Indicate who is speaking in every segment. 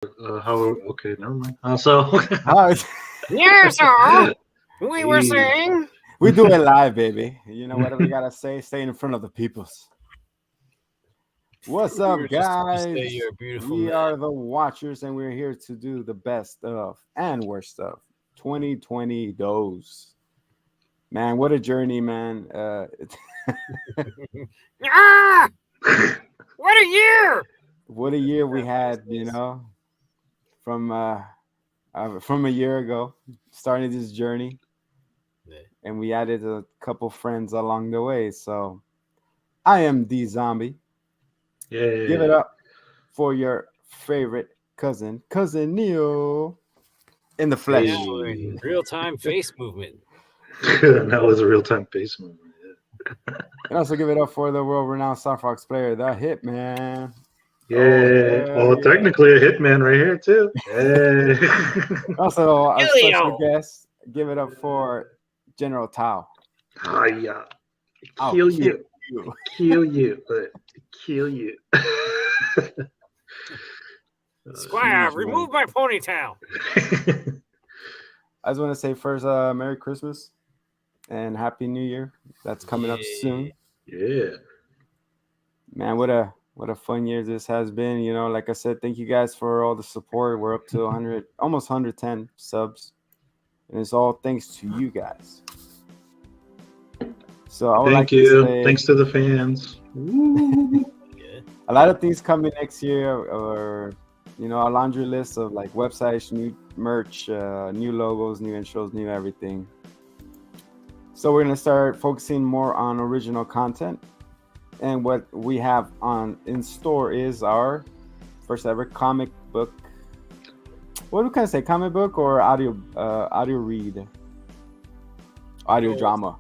Speaker 1: How? Okay, never mind. So
Speaker 2: Hi.
Speaker 3: Yes, sir. We were saying.
Speaker 2: We do it live, baby. You know, whatever you gotta say, stay in front of the peoples. What's
Speaker 3: We
Speaker 2: up,
Speaker 3: were just trying to say
Speaker 2: guys?
Speaker 3: you're a beautiful
Speaker 2: We
Speaker 3: man.
Speaker 2: are the Watchers, and we're here to do the best of and worst of 2020 Dose. Man, what a journey, man.
Speaker 3: Ah! What a year!
Speaker 2: What a year we had, you know, from a year ago, starting this journey, and we added a couple friends along the way. So I am the zombie.
Speaker 1: yeah,
Speaker 2: Give it up for your favorite cousin Neo, in the flesh.
Speaker 3: Now we're in real-time face movement.
Speaker 1: that was a real time face movement.
Speaker 2: And also give it up for the world-renowned Star Fox player, the Hitman.
Speaker 1: Yeah.
Speaker 2: Oh, yeah.
Speaker 1: Technically a hitman right here too. Yeah.
Speaker 2: Also, our special
Speaker 3: Julio.
Speaker 2: guest, give it up for General Tao.
Speaker 1: Yeah.
Speaker 2: I'll
Speaker 1: Kill you.
Speaker 2: you.
Speaker 1: Kill you. Kill you.
Speaker 3: Squire, remove my ponytail.
Speaker 2: I just want to say first, Merry Christmas and Happy New Year. That's coming up soon.
Speaker 1: Yeah.
Speaker 2: Man, what a fun year this has been. You know, like I said, thank you guys for all the support. We're up to 100, almost 110 subs, and it's all thanks to you guys. So I would
Speaker 1: Thank
Speaker 2: like
Speaker 1: you.
Speaker 2: to say
Speaker 1: Thanks to the fans.
Speaker 2: a lot of things coming next year, or you know, a laundry list of like websites, new merch, new logos, new intros, new everything. So we're gonna start focusing more on original content. And what we have on in store is our first ever comic book. What do we say? Comic book or audio read? Audio drama.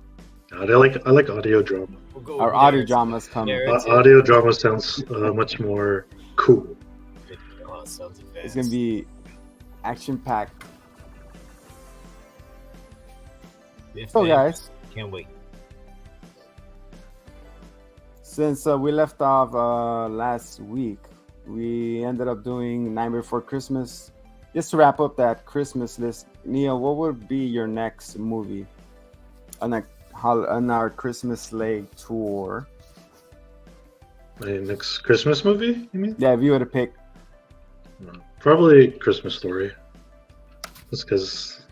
Speaker 1: I like audio drama.
Speaker 3: We'll go
Speaker 2: Our
Speaker 3: with
Speaker 2: audio
Speaker 3: narrative.
Speaker 2: drama is coming.
Speaker 3: Narrative.
Speaker 1: Audio drama sounds much more cool.
Speaker 3: Oh, it sounds advanced.
Speaker 2: It's gonna be action packed. So guys,
Speaker 3: Can't wait.
Speaker 2: since we left off last week, we ended up doing Nightmare Before Christmas. Just to wrap up that Christmas list, Neil, what would be your next movie on our Christmas leg tour?
Speaker 1: My next Christmas movie, you mean?
Speaker 2: Yeah, if you were to pick.
Speaker 1: Probably Christmas Story. Just because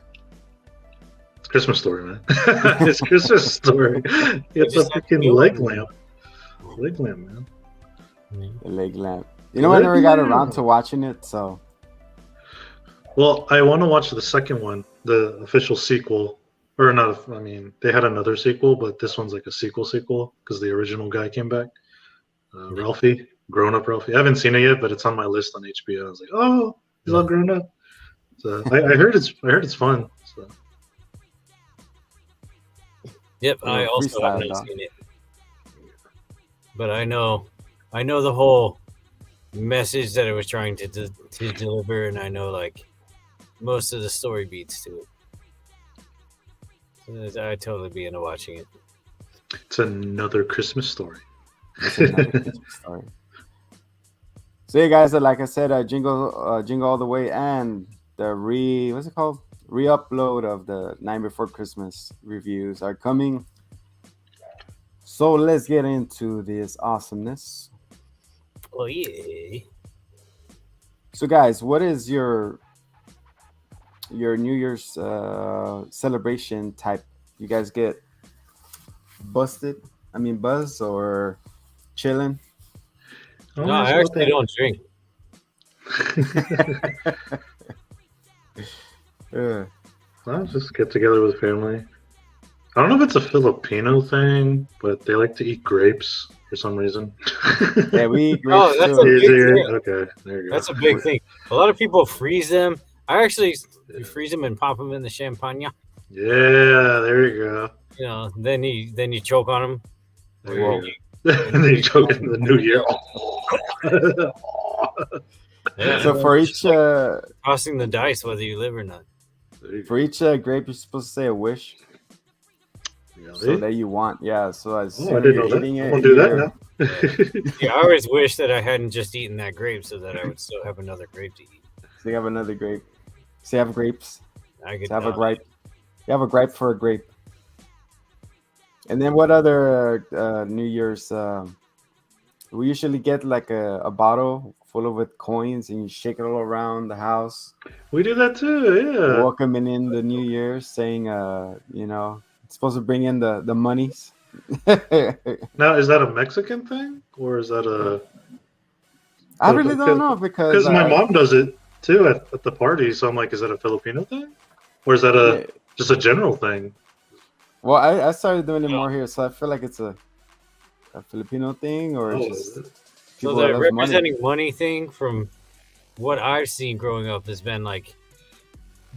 Speaker 1: it's Christmas Story, man. It's Christmas Story. It's a freaking leg lamp. Leg lamp, man.
Speaker 2: The leg lamp. You know, I never got around to watching it, so.
Speaker 1: Well, I want to watch the second one, the official sequel. Or not, I mean, they had another sequel, but this one's like a sequel because the original guy came back. Ralphie, grown up Ralphie. I haven't seen it yet, but it's on my list on HBO. I was like, oh, he's all grown up. So I heard it's fun. So.
Speaker 3: Yep, I also have not seen it. But I know the whole message that it was trying to deliver, and I know like most of the story beats to it. So I'd totally be into watching it.
Speaker 1: It's another Christmas story.
Speaker 2: Sorry. So yeah, guys, like I said, jingle all the way, and the re-upload of the Night Before Christmas reviews are coming. So let's get into this awesomeness.
Speaker 3: Oh yeah.
Speaker 2: So guys, what is your New Year's celebration type? You guys get buzzed or chilling?
Speaker 3: No, I actually don't drink.
Speaker 2: Yeah.
Speaker 1: I'll just get together with family. I don't know if it's a Filipino thing, but they like to eat grapes for some reason.
Speaker 2: Yeah, we eat grapes
Speaker 3: that's
Speaker 2: too.
Speaker 3: a big thing.
Speaker 1: Okay, there you go.
Speaker 3: That's a big thing. A lot of people freeze them. I actually freeze them and pop them in the champagne.
Speaker 1: Yeah, there you go.
Speaker 3: You know, then you choke on them.
Speaker 1: There you go. And then you choke in the new year.
Speaker 3: Yeah,
Speaker 2: So for each
Speaker 3: tossing the dice whether you live or not.
Speaker 2: grape, you're supposed to say a wish.
Speaker 1: Really?
Speaker 2: So that you want, yeah. So as
Speaker 1: I didn't know that. I'm gonna do that now.
Speaker 3: Yeah, I always wish that I hadn't just eaten that grape so that I would still have another grape to eat.
Speaker 2: So you have another grape. So you have grapes.
Speaker 3: I could
Speaker 2: So have a gripe. You have a gripe for a grape. And then what other New Year's? We usually get like a bottle full of with coins, and you shake it all around the house.
Speaker 1: We do that too. Yeah.
Speaker 2: Welcoming in the New Year, saying, it's supposed to bring in the monies.
Speaker 1: Now, is that a Mexican thing or is that a?
Speaker 2: I really don't know because
Speaker 1: my mom does it too at the party. So I'm like, is that a Filipino thing, or is that just a general thing?
Speaker 2: Well, I started doing it more here, so I feel like it's a Filipino thing, or just
Speaker 3: so the representing money thing. From what I've seen growing up has been like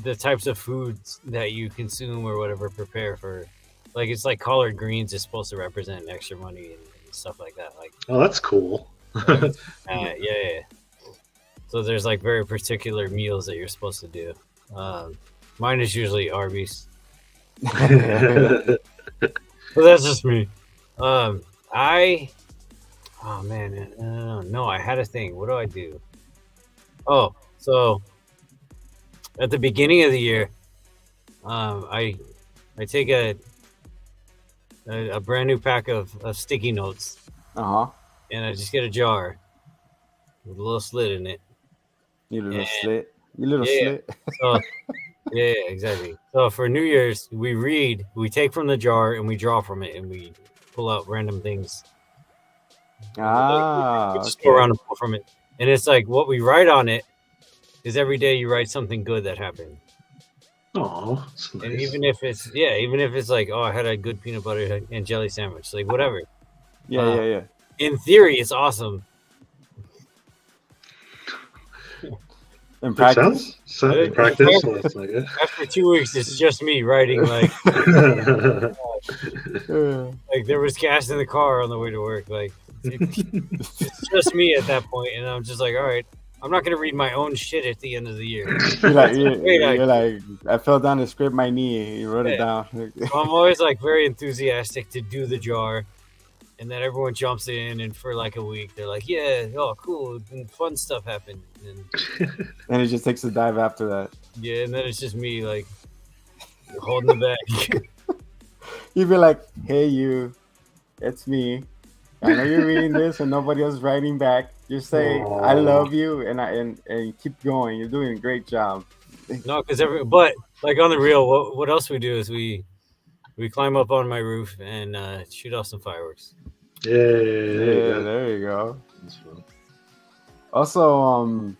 Speaker 3: the types of foods that you consume or whatever prepare for. Like it's like collard greens is supposed to represent extra money and stuff like that. Like,
Speaker 1: oh, that's cool.
Speaker 3: Yeah. So there's like very particular meals that you're supposed to do. Mine is usually Arby's. But that's just me. Oh man, no, I had a thing. What do I do? Oh, so at the beginning of the year, I take a brand new pack of sticky notes. And I just get a jar with a little slit in it.
Speaker 2: You little slit.
Speaker 3: So, yeah, exactly. So for New Year's, we take from the jar and we draw from it and we pull out random things.
Speaker 2: Just
Speaker 3: go around and pull from it. And it's like what we write on it is every day you write something good that happened.
Speaker 1: Oh, that's nice.
Speaker 3: And even if it's like, oh, I had a good peanut butter and jelly sandwich, like whatever.
Speaker 2: Yeah.
Speaker 3: In theory, it's awesome.
Speaker 2: In practice,
Speaker 3: after 2 weeks, it's just me writing like, like there was gas in the car on the way to work. Like it's just me at that point, and I'm just like, all right, I'm not gonna read my own shit at the end of the year.
Speaker 2: You're like, I fell down to scrape my knee. You wrote it down.
Speaker 3: I'm always like very enthusiastic to do the jar. And then everyone jumps in, and for like a week, they're like, "Yeah, oh, cool, and fun stuff happened."
Speaker 2: And it just takes a dive after that.
Speaker 3: Yeah, and then it's just me like holding the bag.
Speaker 2: You'd be like, "Hey, you, it's me. I know you're reading this, and nobody else is writing back. Just say I love you, and keep going. You're doing a great job."
Speaker 3: No, but like on the real, what else we do is we climb up on my roof and shoot off some fireworks.
Speaker 1: Yeah,
Speaker 2: there you go. Also,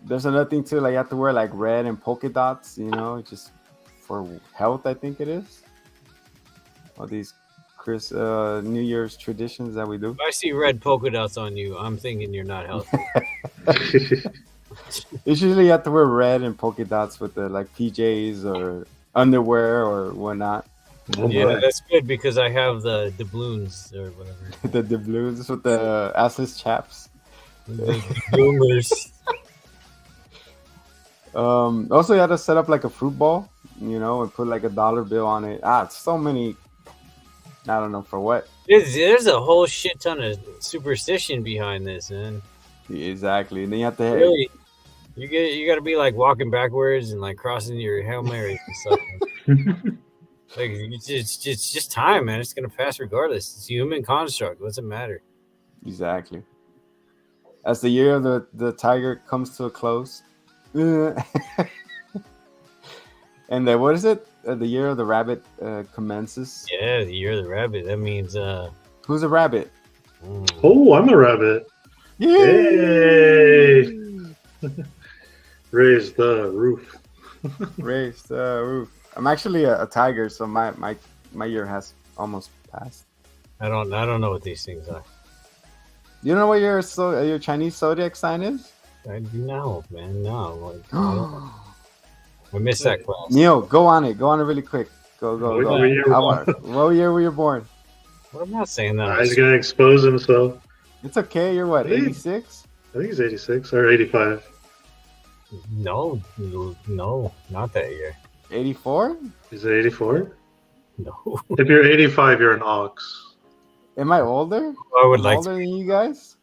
Speaker 2: there's another thing too. Like you have to wear like red and polka dots. Just for health. I think it is. All these New Year's traditions that we do.
Speaker 3: If I see red polka dots on you, I'm thinking you're not healthy.
Speaker 2: Usually, you have to wear red and polka dots with the like PJs or underwear or whatnot.
Speaker 3: That's good because I have the doubloons or whatever.
Speaker 2: The doubloons with the assless chaps.
Speaker 3: The boomers.
Speaker 2: Also, you had to set up like a fruit ball, and put like $1 bill on it. It's so many. I don't know for what.
Speaker 3: There's a whole shit ton of superstition behind this, man.
Speaker 2: Exactly, and then you have to
Speaker 3: really. You got to be like walking backwards and like crossing your Hail Marys and stuff. Like it's just time, man. It's gonna pass regardless. It's a human construct. What's it matter?
Speaker 2: Exactly. As the year of the tiger comes to a close, and what is it? The year of the rabbit commences.
Speaker 3: Yeah, the year of the rabbit. That means
Speaker 2: who's a rabbit?
Speaker 1: Oh, I'm a rabbit. Yay! Raise the roof.
Speaker 2: Raise the roof. I'm actually a tiger, so my year has almost passed.
Speaker 3: I don't know what these things are.
Speaker 2: You don't know what your Chinese zodiac sign is?
Speaker 3: I do know, man. No, I missed that class.
Speaker 2: Neil, go on it really quick. Go. What year were you born?
Speaker 3: Well, I'm not saying that.
Speaker 1: He's gonna expose himself.
Speaker 2: It's okay. You're what, 86?
Speaker 1: I think he's 86 or 85.
Speaker 3: No, not that year.
Speaker 2: 84?
Speaker 1: Is it 84?
Speaker 3: No.
Speaker 1: If you're 85, you're an ox.
Speaker 2: Am I older?
Speaker 3: I would like
Speaker 2: older than you guys?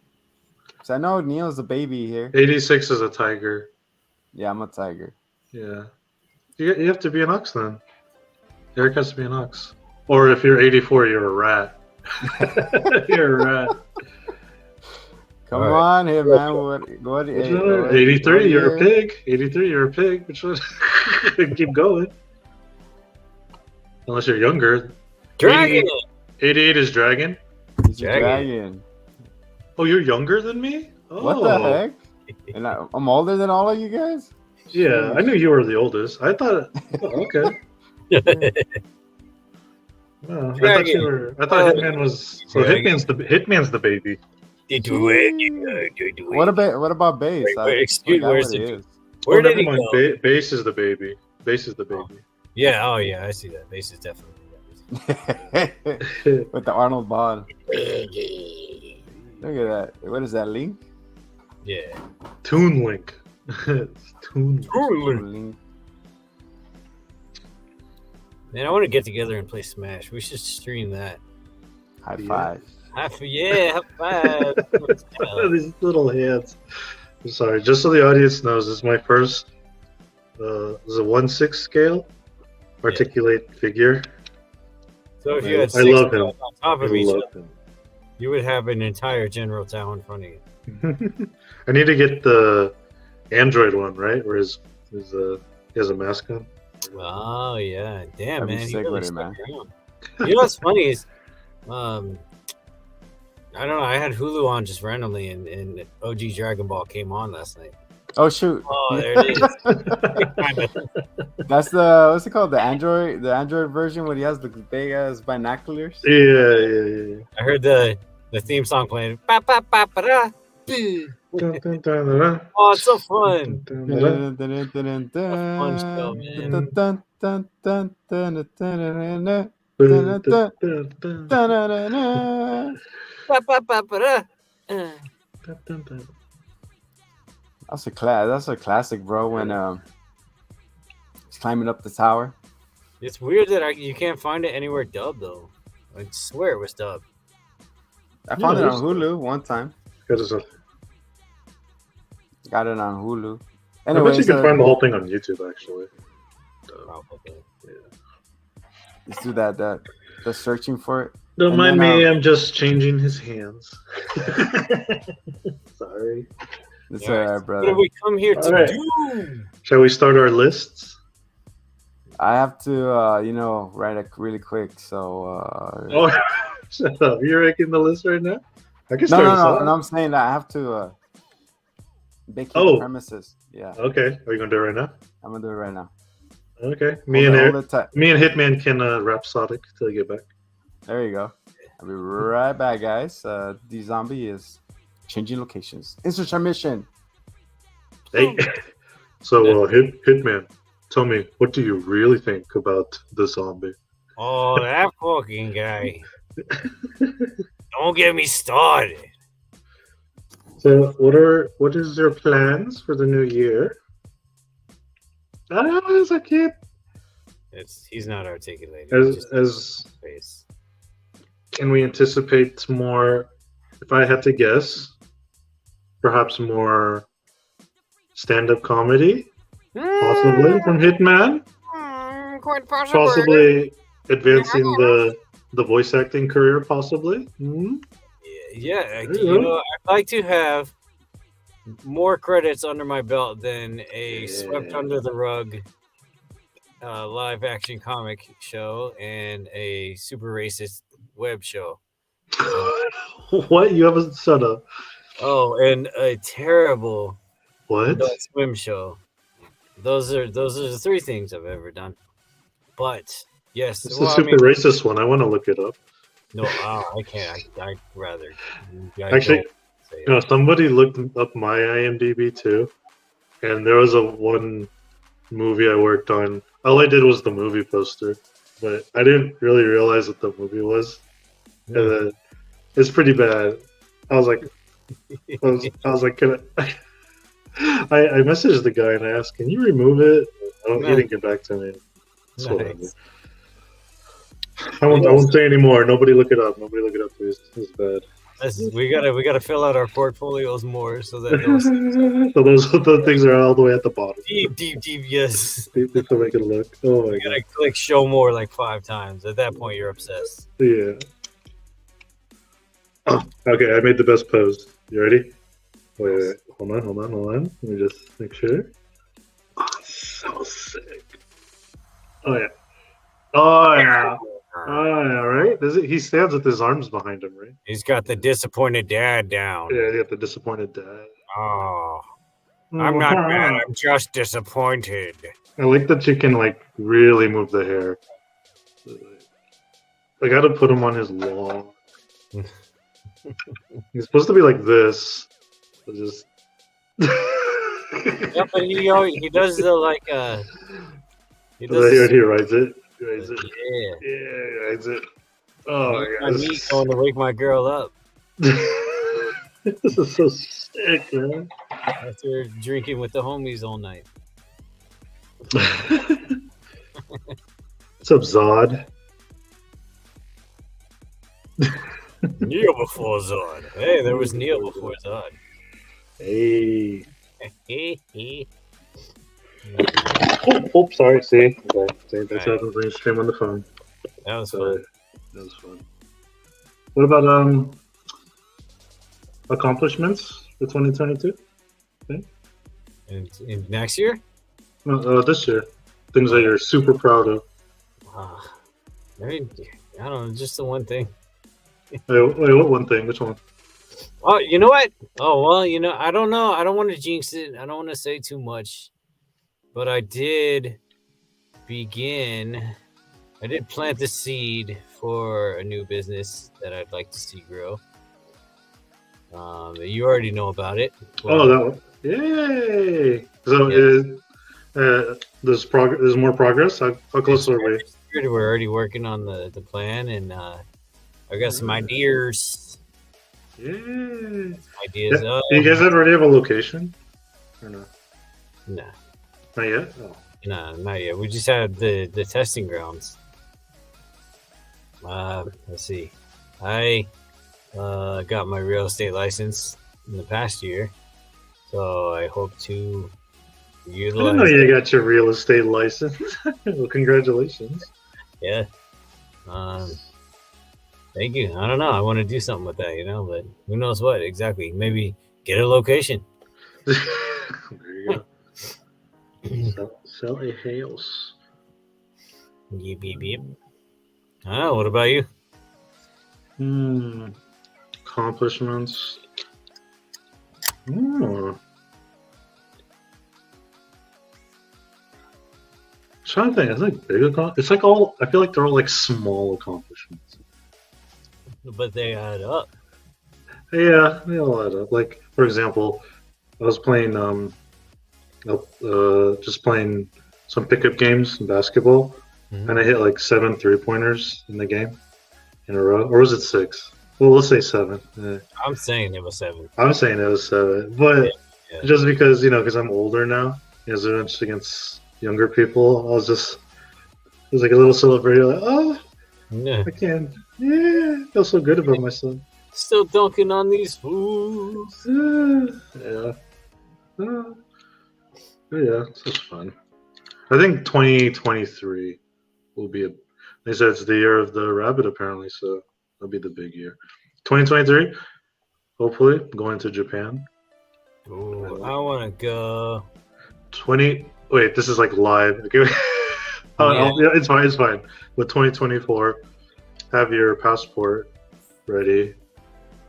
Speaker 2: Because I know Neil's a baby here.
Speaker 1: 86 is a tiger.
Speaker 2: Yeah, I'm a tiger.
Speaker 1: Yeah. You have to be an ox then. Eric has to be an ox. Or if you're 84, you're a rat. You're a rat.
Speaker 2: Come on here, man. What
Speaker 1: 83, you're a pig. 83, you're a pig. Which one? Keep going. Unless you're younger.
Speaker 3: Dragon.
Speaker 1: 88 is dragon.
Speaker 2: He's a dragon.
Speaker 1: Oh, you're younger than me? Oh.
Speaker 2: What the heck? And I'm older than all of you guys?
Speaker 1: Yeah, I knew you were the oldest. I thought, okay. Oh, I thought you were. I thought Hitman was. So Hitman's the baby.
Speaker 2: What about Base?
Speaker 3: Excuse me.
Speaker 1: Where did he go? Base is the baby. Base is the baby.
Speaker 3: Oh. Yeah. Oh yeah, I see that. Base is definitely
Speaker 2: with the Arnold Bond. Look at that. What is that, Link?
Speaker 3: Yeah.
Speaker 1: Toon Link. It's Toon
Speaker 2: Link.
Speaker 3: Man, I want to get together and play Smash. We should stream that.
Speaker 2: High five.
Speaker 3: High five.
Speaker 1: These little hands. I'm sorry. Just so the audience knows, this is my first. This is a 1/6 scale articulate figure.
Speaker 3: So if you had 6 on top of each other, you would have an entire General Tao in front of you.
Speaker 1: I need to get the Android one, right? Where he has a mask on.
Speaker 3: Oh yeah, damn, man!
Speaker 2: Sick with it, man.
Speaker 3: You know what's funny is, I don't know. I had Hulu on just randomly, and OG Dragon Ball came on last night.
Speaker 2: Oh shoot!
Speaker 3: Oh, there it is.
Speaker 2: That's the what's it called? The Android version where he has the big ass binoculars.
Speaker 1: Yeah.
Speaker 3: I heard the theme song playing. Ba, ba, ba, ba, da. Oh, it's so fun. Fun show, man.
Speaker 2: That's a classic, bro. When he's climbing up the tower.
Speaker 3: It's weird that you can't find it anywhere dubbed though. I swear it was dubbed.
Speaker 2: I found it on Hulu one time. Got it on Hulu.
Speaker 1: Anyway, I bet you can find the whole thing on YouTube, actually.
Speaker 3: Probably.
Speaker 1: Yeah.
Speaker 2: Let's do that. The searching for it.
Speaker 1: Don't mind me. I'm just changing his hands. Sorry.
Speaker 2: It's all right, brother.
Speaker 3: What did we come here to do?
Speaker 1: Shall we start our lists?
Speaker 2: I have to, write it really quick. So.
Speaker 1: Shut up! You're making the list right now. I can
Speaker 2: start. No. I'm saying that I have to. Vacate the premises. Yeah.
Speaker 1: Okay. Are you gonna do it right now?
Speaker 2: I'm gonna do it right now.
Speaker 1: Okay. Me and Hitman can rhapsodic till you get back.
Speaker 2: There you go. I'll be right back, guys. The zombie is changing locations. Insert our mission.
Speaker 1: Hey. So, Hitman, tell me, what do you really think about the zombie?
Speaker 3: Oh, that fucking guy. Don't get me started.
Speaker 1: So, what is your plans for the new year? I don't know, as a kid.
Speaker 3: He's not articulated.
Speaker 1: Can we anticipate more? If I had to guess, perhaps more stand-up comedy, possibly from Hitman.
Speaker 3: Quite possibly.
Speaker 1: Possibly advancing the voice acting career, possibly. Mm-hmm.
Speaker 3: Yeah, I'd like to have more credits under my belt than a swept under the rug live action comic show and a super racist web show.
Speaker 1: What? You haven't set up?
Speaker 3: Oh, and a terrible
Speaker 1: Adult
Speaker 3: Swim show. Those are the 3 things I've ever done. But yes,
Speaker 1: it's the super racist one. I want to look it up.
Speaker 3: No, I can't. I'd rather.
Speaker 1: Actually, somebody looked up my IMDb too, and there was one movie I worked on. All I did was the movie poster, but I didn't really realize what the movie was. Yeah. It's pretty bad. I was like, can I messaged the guy and I asked, can you remove it? He didn't get back to me. Nice. I won't say anymore. Nobody look it up. Please. It's bad.
Speaker 3: We gotta fill out our portfolios more so that
Speaker 1: so those things are all the way at the bottom.
Speaker 3: deep, yes.
Speaker 1: Deep to make it look. Oh my
Speaker 3: You gotta
Speaker 1: god!
Speaker 3: click show more like 5 times. At that point, you're obsessed.
Speaker 1: Yeah. Oh, okay, I made the best pose. You ready? Wait. Hold on. Let me just make sure. Oh, so sick. Oh yeah. Oh yeah. Oh yeah. Right. He stands with his arms behind him, right?
Speaker 3: He's got the disappointed dad down.
Speaker 1: Yeah, he got the disappointed dad.
Speaker 3: Oh, I'm not mad. I'm just disappointed.
Speaker 1: I like that you can like really move the hair. I gotta put him on his long. He's supposed to be like this. Just.
Speaker 3: Yeah, but he does the like
Speaker 1: He rides it.
Speaker 3: Yeah,
Speaker 1: he rides it. Oh my god!
Speaker 3: Me going to wake my girl up.
Speaker 1: This is so sick, man.
Speaker 3: After drinking with the homies all night.
Speaker 1: What's up, Zod?
Speaker 3: Neo before Zod. Hey, there was Neo before Zod.
Speaker 1: Hey.
Speaker 3: Oh,
Speaker 1: sorry. See? Okay. That's happening when you stream on the phone.
Speaker 3: That was fun.
Speaker 1: That was fun. What about accomplishments for 2022? Okay.
Speaker 3: In next year?
Speaker 1: No, this year. Things that you're super proud of.
Speaker 3: I mean, I don't know, just the one thing.
Speaker 1: Wait, what one thing? Which one?
Speaker 3: Oh, you know what? Oh, well, I don't know. I don't want to jinx it. I don't want to say too much. But I did plant the seed for a new business that I'd like to see grow. You already know about it.
Speaker 1: Well, that one. Yay! So there's more progress? How close are we?
Speaker 3: We're already working on the plan, and I got some ideas.
Speaker 1: Yeah.
Speaker 3: Ideas.
Speaker 1: Do you guys already have a location? Or no?
Speaker 3: No.
Speaker 1: Not yet? Oh.
Speaker 3: No, not yet. We just had the testing grounds. Let's see. I got my real estate license in the past year, so I hope to utilize.
Speaker 1: I didn't know you got your real estate license. Well, congratulations.
Speaker 3: Yeah. Thank you. I don't know. I want to do something with that, but who knows what exactly? Maybe get a location.
Speaker 1: There you go. Sell a house.
Speaker 3: Yep. Oh, what about you?
Speaker 1: Accomplishments. Trying to think. It's like big accomplishments. It's like all. I feel like they're all like small accomplishments.
Speaker 3: But they add up.
Speaker 1: Yeah, they all add up. Like for example, I was playing just playing some pickup games in basketball, and I hit like 7 3-pointers in the game in a row, or was it 6? Well, let's say 7. Yeah.
Speaker 3: I'm saying it was 7.
Speaker 1: I'm saying it was 7, but just because because I'm older now, it's against younger people. It was like a little celebration. Like, oh, yeah. I can't. Yeah, I feel so good about myself.
Speaker 3: Still dunking on these fools.
Speaker 1: Yeah. Yeah, it's fun. I think 2023 will be they said it's the year of the rabbit apparently, so that'll be the big year. 2023, hopefully, going to Japan.
Speaker 3: Ooh, I want to go.
Speaker 1: Wait, this is like live. Okay. Yeah, it's fine. With 2024, have your passport ready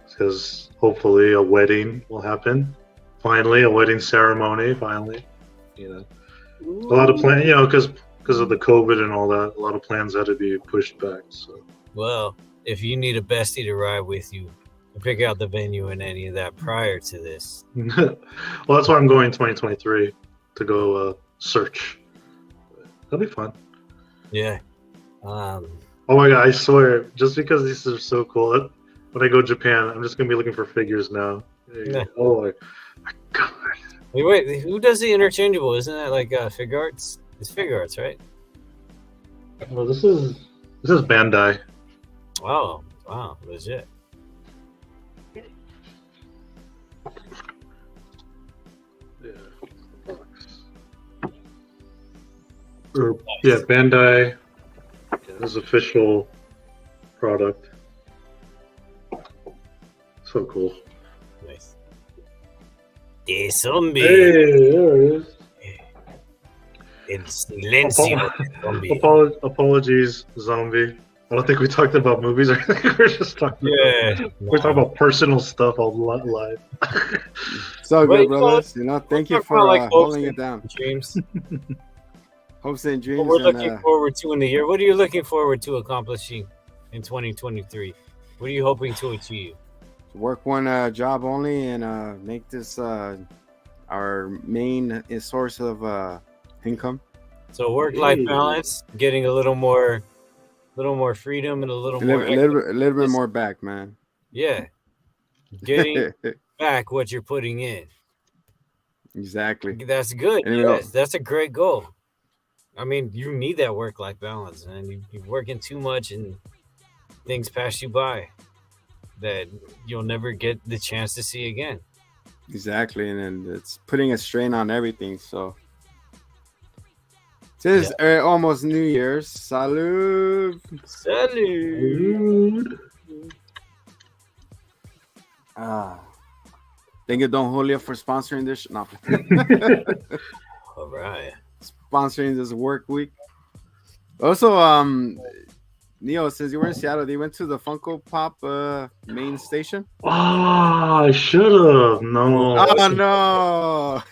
Speaker 1: because hopefully a wedding will happen. Finally, a wedding ceremony. Finally, a lot of plans. Because of the COVID and all that, a lot of plans had to be pushed back. So,
Speaker 3: well, if you need a bestie to ride with you, pick out the venue and any of that prior to this.
Speaker 1: Well, that's why I'm going 2023 to go search. That'll be fun.
Speaker 3: Yeah.
Speaker 1: Oh my god! I swear, just because these are so cool, when I go to Japan, I'm just gonna be looking for figures now. Yeah. Oh my god!
Speaker 3: Wait, who does the interchangeable? Isn't that like Fig Arts? It's Fig Arts, right?
Speaker 1: Well, this is Bandai.
Speaker 3: Wow, legit.
Speaker 1: Yeah, Bandai is official product. So cool.
Speaker 3: Nice. The zombie.
Speaker 1: Hey, there it is.
Speaker 3: El silencio. Zombie.
Speaker 1: Apologies, zombie. I don't think we talked about movies or anything. We're just talking. We're talking about personal stuff all live.
Speaker 2: So good, brothers. You know, thank you for holding it down.
Speaker 3: Dreams.
Speaker 2: Hopes and dreams.
Speaker 3: What we're looking forward to in the year. What are you looking forward to accomplishing in 2023? What are you hoping to achieve?
Speaker 2: Work one job only and make this our main source of income.
Speaker 3: So work-life balance, getting a little more freedom and a little
Speaker 2: bit more back, man.
Speaker 3: Yeah, getting back what you're putting in.
Speaker 2: Exactly.
Speaker 3: That's good. Yes, that's a great goal. I mean, you need that work-life balance, and you're working too much, and things pass you by that you'll never get the chance to see again.
Speaker 2: Exactly, and it's putting a strain on everything. So. This is almost New Year's. Salud.
Speaker 3: Salud.
Speaker 2: Thank you, Don Julio, for sponsoring this. No.
Speaker 3: All right.
Speaker 2: Sponsoring this work week. Also, Neo, since you were in Seattle, they went to the Funko Pop main station.
Speaker 1: I should have. No.
Speaker 2: Oh no.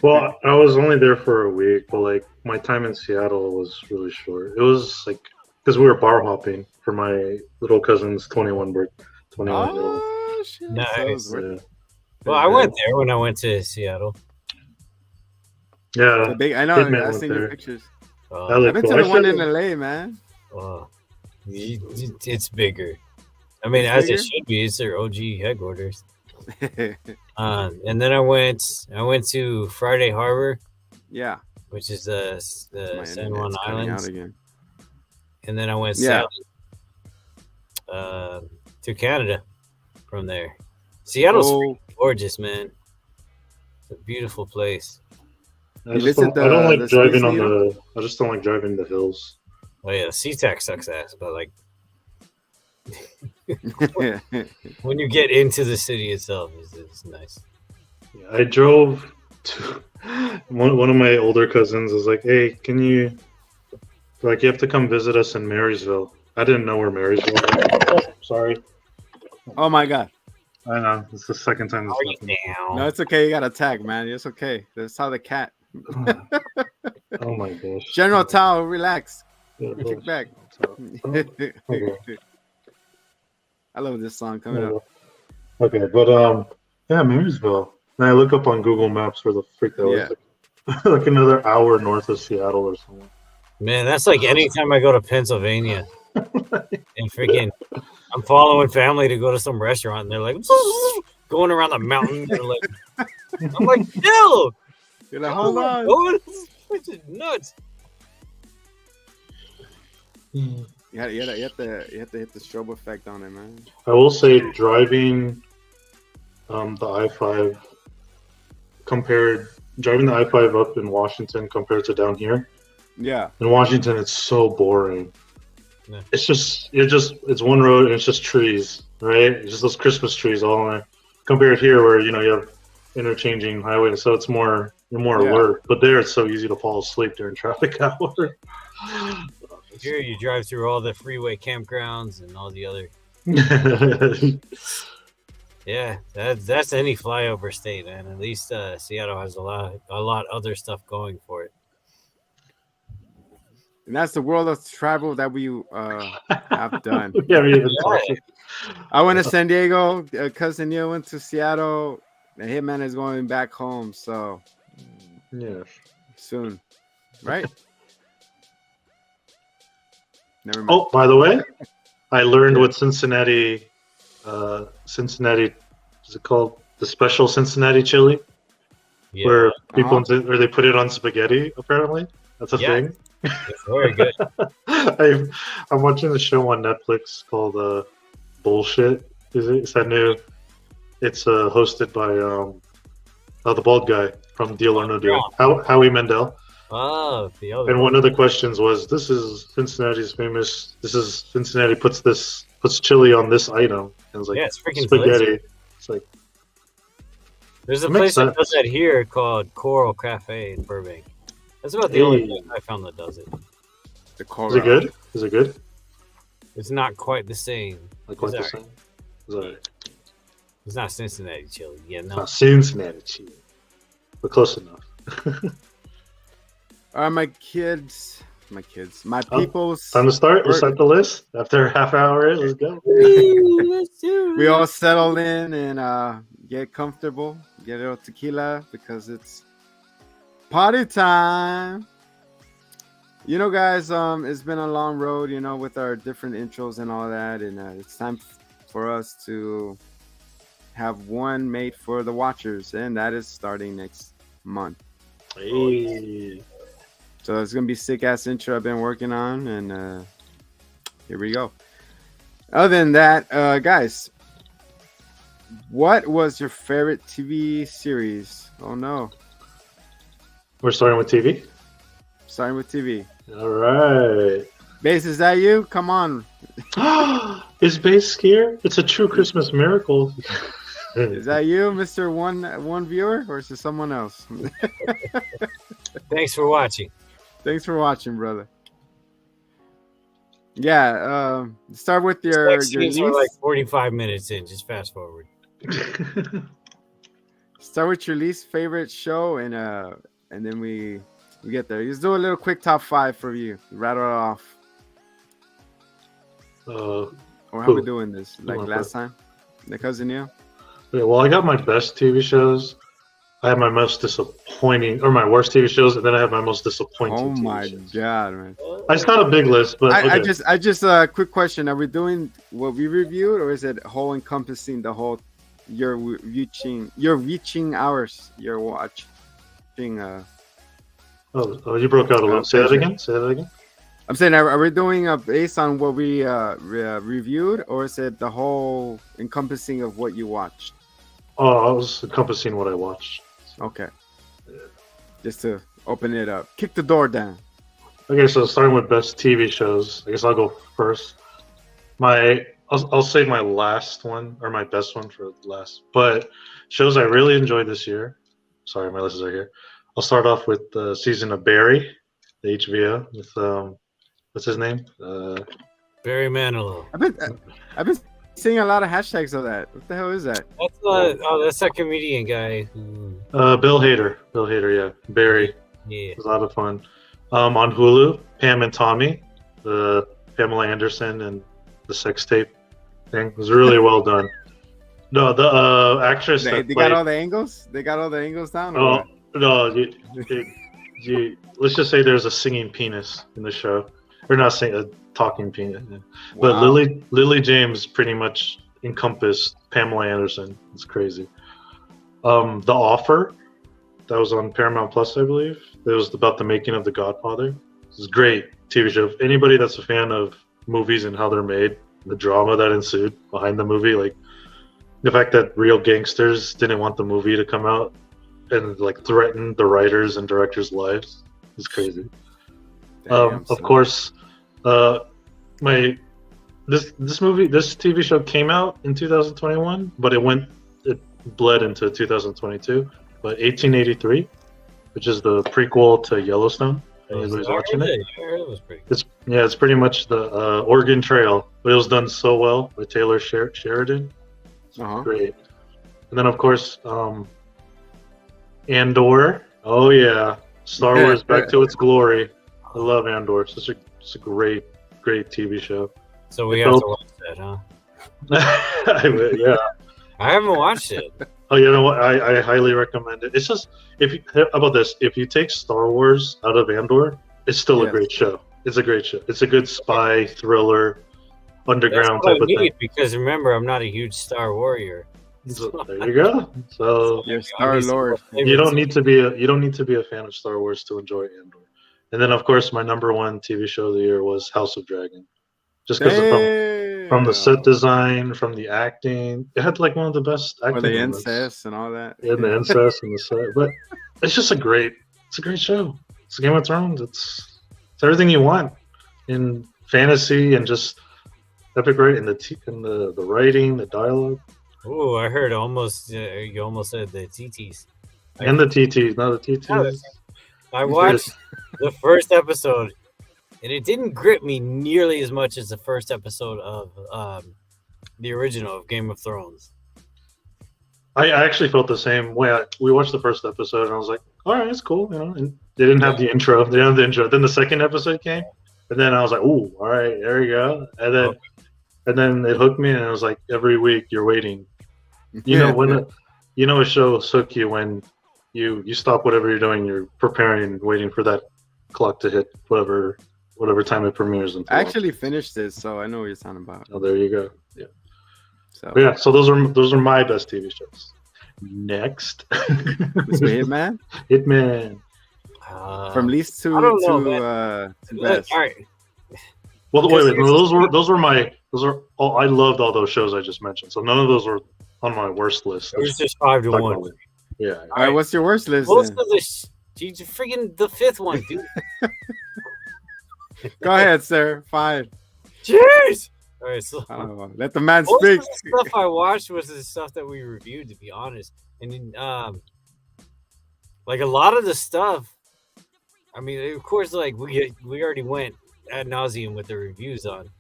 Speaker 1: Well, I was only there for a week, but like my time in Seattle was really short. It was like because we were bar hopping for my little cousin's 21 birthday. 21 year old.
Speaker 2: Oh shit!
Speaker 3: Nice. Well, I went there when I went to Seattle.
Speaker 1: Yeah,
Speaker 2: I know. I've seen the pictures.
Speaker 1: I've
Speaker 2: been to the one in LA, man.
Speaker 3: It's bigger. I mean, as it should be. It's their OG headquarters. And then I went to Friday Harbor.
Speaker 2: Yeah.
Speaker 3: Which is the San Juan Islands. And then I went to Canada from there. Seattle's gorgeous, man. It's a beautiful place.
Speaker 1: I just don't like driving I just don't like driving the hills.
Speaker 3: Oh yeah, SeaTac sucks ass, but like when you get into the city itself, it's nice.
Speaker 1: Yeah, I drove to one of my older cousins was like, "Hey, can you you have to come visit us in Marysville?" I didn't know where Marysville was. Oh, sorry.
Speaker 2: Oh my god.
Speaker 1: I know. It's the second time this happened.
Speaker 2: No, it's okay. You got a tag, man. It's okay. That's how the cat.
Speaker 1: Oh my gosh.
Speaker 2: General Tao, relax. Kick back.
Speaker 1: Okay.
Speaker 2: I love this song coming up.
Speaker 1: Okay, but yeah, Marysville. And I look up on Google Maps where the freak that was like another hour north of Seattle or something.
Speaker 3: Man, that's like anytime I go to Pennsylvania and freaking I'm following family to go to some restaurant and they're like going around the mountain. They're like, I'm like, chill.
Speaker 2: You're like, hold on.
Speaker 3: This is nuts.
Speaker 2: You have to hit the strobe effect on it, man.
Speaker 1: I will say driving the I-5 driving the I-5 up in Washington compared to down here.
Speaker 2: Yeah. In
Speaker 1: Washington, it's so boring. Yeah. It's one road and it's just trees, right? It's just those Christmas trees all in there. Compared here where, you have interchanging highways, so it's you're more alert. But there it's so easy to fall asleep during traffic hour.
Speaker 3: Here you drive through all the freeway campgrounds and all the other. Yeah, that's any flyover state, man. At least Seattle has a lot other stuff going for it.
Speaker 2: And that's the world of travel that we have done. I went to San Diego. Cousin Neil went to Seattle. The Hitman is going back home. So
Speaker 1: yeah,
Speaker 2: soon, right? Never mind.
Speaker 1: Oh, by the way, I learned what Cincinnati, is it called? The special Cincinnati chili, where people or they put it on spaghetti. Apparently, that's a thing.
Speaker 3: It's very good.
Speaker 1: I'm watching a show on Netflix called Bullshit. Is that new? It's hosted by the bald guy from Deal or No Deal, Howie Mandel.
Speaker 3: Oh, the other.
Speaker 1: And one of the questions was, "This is Cincinnati's famous. This is Cincinnati puts chili on this item." And it was like,
Speaker 3: yeah, it's freaking
Speaker 1: spaghetti.
Speaker 3: delicious.
Speaker 1: It's like
Speaker 3: there's a
Speaker 1: It makes
Speaker 3: place that
Speaker 1: sense.
Speaker 3: does that here called Coral Cafe in Burbank. That's about the only place I found that does it.
Speaker 2: The Coral.
Speaker 1: is it good? Is it good?
Speaker 3: It's not quite the same.
Speaker 1: Like what the
Speaker 3: It's
Speaker 1: same? It's alright.
Speaker 3: It's not Cincinnati chili. Yeah,
Speaker 1: It's
Speaker 3: no.
Speaker 1: not Cincinnati chili, but close enough.
Speaker 2: All right, my peoples.
Speaker 1: Time to start. Let's start the list. After a half hour, let's go.
Speaker 2: We all settle in and get comfortable. Get a little tequila because it's party time. You know, guys, it's been a long road, you know, with our different intros and all that, and it's time for us to have one made for the watchers, and that is starting next month.
Speaker 1: Hey.
Speaker 2: So it's gonna be sick ass intro I've been working on, and here we go. Other than that, guys, what was your favorite TV series? Oh no,
Speaker 1: We're starting with TV.
Speaker 2: starting with TV.
Speaker 1: All right.
Speaker 2: Base, is that you? Come on,
Speaker 1: Is Base here? It's a true Christmas miracle.
Speaker 2: is that you, Mister One Viewer, or is it someone else?
Speaker 3: Thanks for watching.
Speaker 2: Thanks for watching, brother. Yeah, start with your
Speaker 3: Next scenes are
Speaker 2: least.
Speaker 3: like 45 minutes in. Just fast forward.
Speaker 2: Start with your least favorite show, and then we get there. Let's do a little quick top 5 for you. Rattle it off. Or how we doing this? Like last time? The cousin Neil?
Speaker 1: Yeah, well, I got my best TV shows. I have my most disappointing, or my worst TV shows, and then I have my most disappointing.
Speaker 2: Oh
Speaker 1: TV
Speaker 2: my
Speaker 1: shows.
Speaker 2: god, man!
Speaker 1: It's not a big list, but
Speaker 2: I
Speaker 1: okay.
Speaker 2: just quick question: are we doing what we reviewed, or is it whole encompassing the whole? You're reaching hours. You're watching.
Speaker 1: Oh, you broke out a little. Say that again.
Speaker 2: I'm saying, are we doing based on what we reviewed, or is it the whole encompassing of what you watched?
Speaker 1: Oh, I was encompassing what I watched.
Speaker 2: Okay. Just to open it up. Kick the door down.
Speaker 1: Okay, so starting with best TV shows, I guess I'll go first. I'll save my last one, or my best one for last. But shows I really enjoyed this year. Sorry, my lists are here. I'll start off with the season of Barry, the HBO, with what's his name?
Speaker 3: Barry Manilow.
Speaker 2: I've been seeing a lot of hashtags of that. What the hell is that?
Speaker 3: That's that comedian guy.
Speaker 1: Bill Hader. Yeah. Barry.
Speaker 3: Yeah.
Speaker 1: It was a lot of fun. On Hulu, Pam and Tommy, the Pamela Anderson and the sex tape thing. It was really well done. No, the actress.
Speaker 2: They got all the angles. They got all the angles down.
Speaker 1: Oh no! Let's just say there's a singing penis in the show, or not saying a talking penis. Yeah. But
Speaker 2: Wow.
Speaker 1: Lily James pretty much encompassed Pamela Anderson. It's crazy. The Offer, that was on Paramount Plus, I believe. It was about the making of The Godfather. It's a great TV show. Anybody that's a fan of movies and how they're made, the drama that ensued behind the movie, like the fact that real gangsters didn't want the movie to come out and like threatened the writers and directors' lives is crazy.
Speaker 2: Damn,
Speaker 1: Of course, this TV show came out in 2021, but it bled into 2022. But 1883, which is the prequel to Yellowstone. Anybody's watching it?
Speaker 3: I heard it was pretty good.
Speaker 1: It's pretty much the Oregon Trail, but it was done so well by Taylor Sheridan.
Speaker 2: Uh-huh.
Speaker 1: Great. And then of course, Andor. Oh yeah, Star Wars back to its glory. I love Andor. It's a great TV show.
Speaker 3: So we have to watch that, huh?
Speaker 1: Yeah.
Speaker 3: I haven't watched it.
Speaker 1: Oh, you know what? I highly recommend it. It's just how about this? If you take Star Wars out of Andor, it's still a great show. It's a great show. It's a good spy thriller, underground type of thing.
Speaker 3: Because remember, I'm not a huge Star Warrior.
Speaker 1: So, there you go. So
Speaker 2: You're Star Lord.
Speaker 1: you don't need to be a fan of Star Wars to enjoy Andor. And then of course my number one TV show of the year was House of Dragon. Just because from the set design, from the acting, it had like one of the best acting.
Speaker 2: Or the incest and all that.
Speaker 1: And the incest and the set, but it's a great show. It's Game of Thrones. It's everything you want in fantasy and just epic writing, the writing, the dialogue.
Speaker 3: Oh, I heard you almost said the TTs.
Speaker 1: And the TTs, not the TTs.
Speaker 3: I watched the first episode, and it didn't grip me nearly as much as the first episode of the original of Game of Thrones.
Speaker 1: I actually felt the same way. We watched the first episode, and I was like, all right, it's cool, you know. And they didn't have the intro. They didn't have the intro. Then the second episode came, and then I was like, ooh, all right, there we go. And then it hooked me, and it was like every week you're waiting. You know when a show hook you when you stop whatever you're doing, you're preparing, waiting for that clock to hit whatever time it premieres.
Speaker 2: I actually finished this, so I know what you're talking about.
Speaker 1: Oh, there you go. Yeah. So those are my best TV shows. Next,
Speaker 2: Hitman.
Speaker 1: Hitman.
Speaker 2: From least to best.
Speaker 3: All right.
Speaker 1: Well, wait. Those are all. I loved all those shows I just mentioned. So none of those were on my worst list.
Speaker 3: It was just 5-1.
Speaker 1: Yeah.
Speaker 2: All right. What's your worst list?
Speaker 3: Most of the freaking the fifth one, dude.
Speaker 2: Go ahead, sir. 5.
Speaker 3: Cheers. All right, so
Speaker 2: let the man
Speaker 3: most
Speaker 2: speak.
Speaker 3: Of the stuff I watched was the stuff that we reviewed, to be honest, and then, like a lot of the stuff. I mean, of course, like we already went ad nauseum with the reviews on.